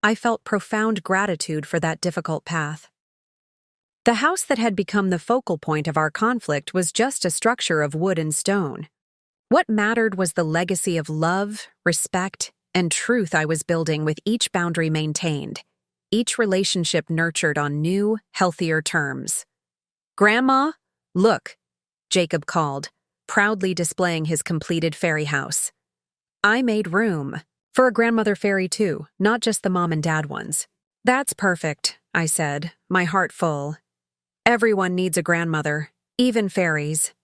I felt profound gratitude for that difficult path. The house that had become the focal point of our conflict was just a structure of wood and stone. What mattered was the legacy of love, respect, and truth I was building with each boundary maintained, each relationship nurtured on new, healthier terms. "Grandma, look," Jacob called, proudly displaying his completed fairy house. I made room for a grandmother fairy too, not just the mom and dad ones. "That's perfect," I said, my heart full. "Everyone needs a grandmother, even fairies."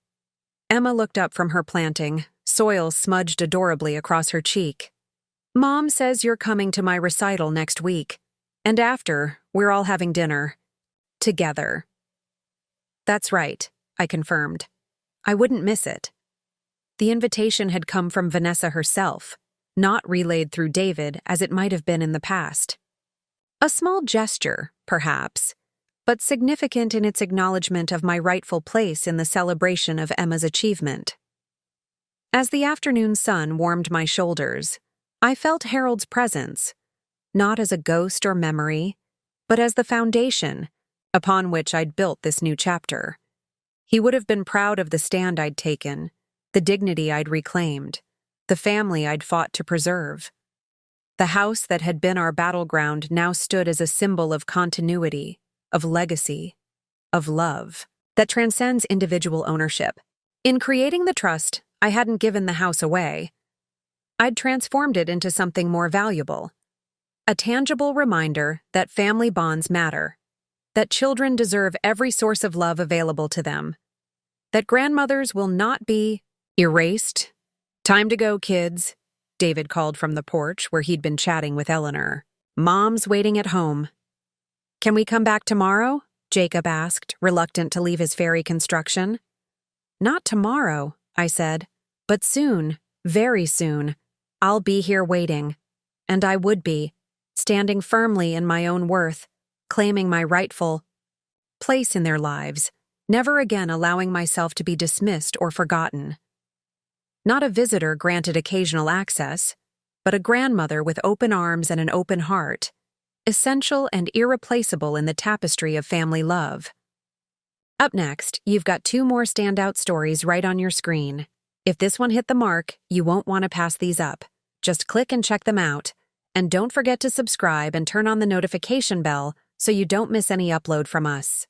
Emma looked up from her planting, soil smudged adorably across her cheek. "Mom says you're coming to my recital next week, and after, we're all having dinner. Together." "That's right," I confirmed. I wouldn't miss it. The invitation had come from Vanessa herself, not relayed through David as it might have been in the past. A small gesture, perhaps, but significant in its acknowledgement of my rightful place in the celebration of Emma's achievement. As the afternoon sun warmed my shoulders, I felt Harold's presence, not as a ghost or memory, but as the foundation upon which I'd built this new chapter. He would have been proud of the stand I'd taken, the dignity I'd reclaimed, the family I'd fought to preserve. The house that had been our battleground now stood as a symbol of continuity, of legacy, of love, that transcends individual ownership. In creating the trust, I hadn't given the house away. I'd transformed it into something more valuable. A tangible reminder that family bonds matter, that children deserve every source of love available to them, that grandmothers will not be erased. "Time to go, kids," David called from the porch where he'd been chatting with Eleanor. "Mom's waiting at home." "Can we come back tomorrow?" Jacob asked, reluctant to leave his fairy construction. "Not tomorrow," I said, "but soon, very soon. I'll be here waiting." And I would be, standing firmly in my own worth, claiming my rightful place in their lives, never again allowing myself to be dismissed or forgotten. Not a visitor granted occasional access, but a grandmother with open arms and an open heart, essential and irreplaceable in the tapestry of family love. Up next, you've got 2 more standout stories right on your screen. If this one hit the mark, you won't want to pass these up. Just click and check them out. And don't forget to subscribe and turn on the notification bell so you don't miss any upload from us.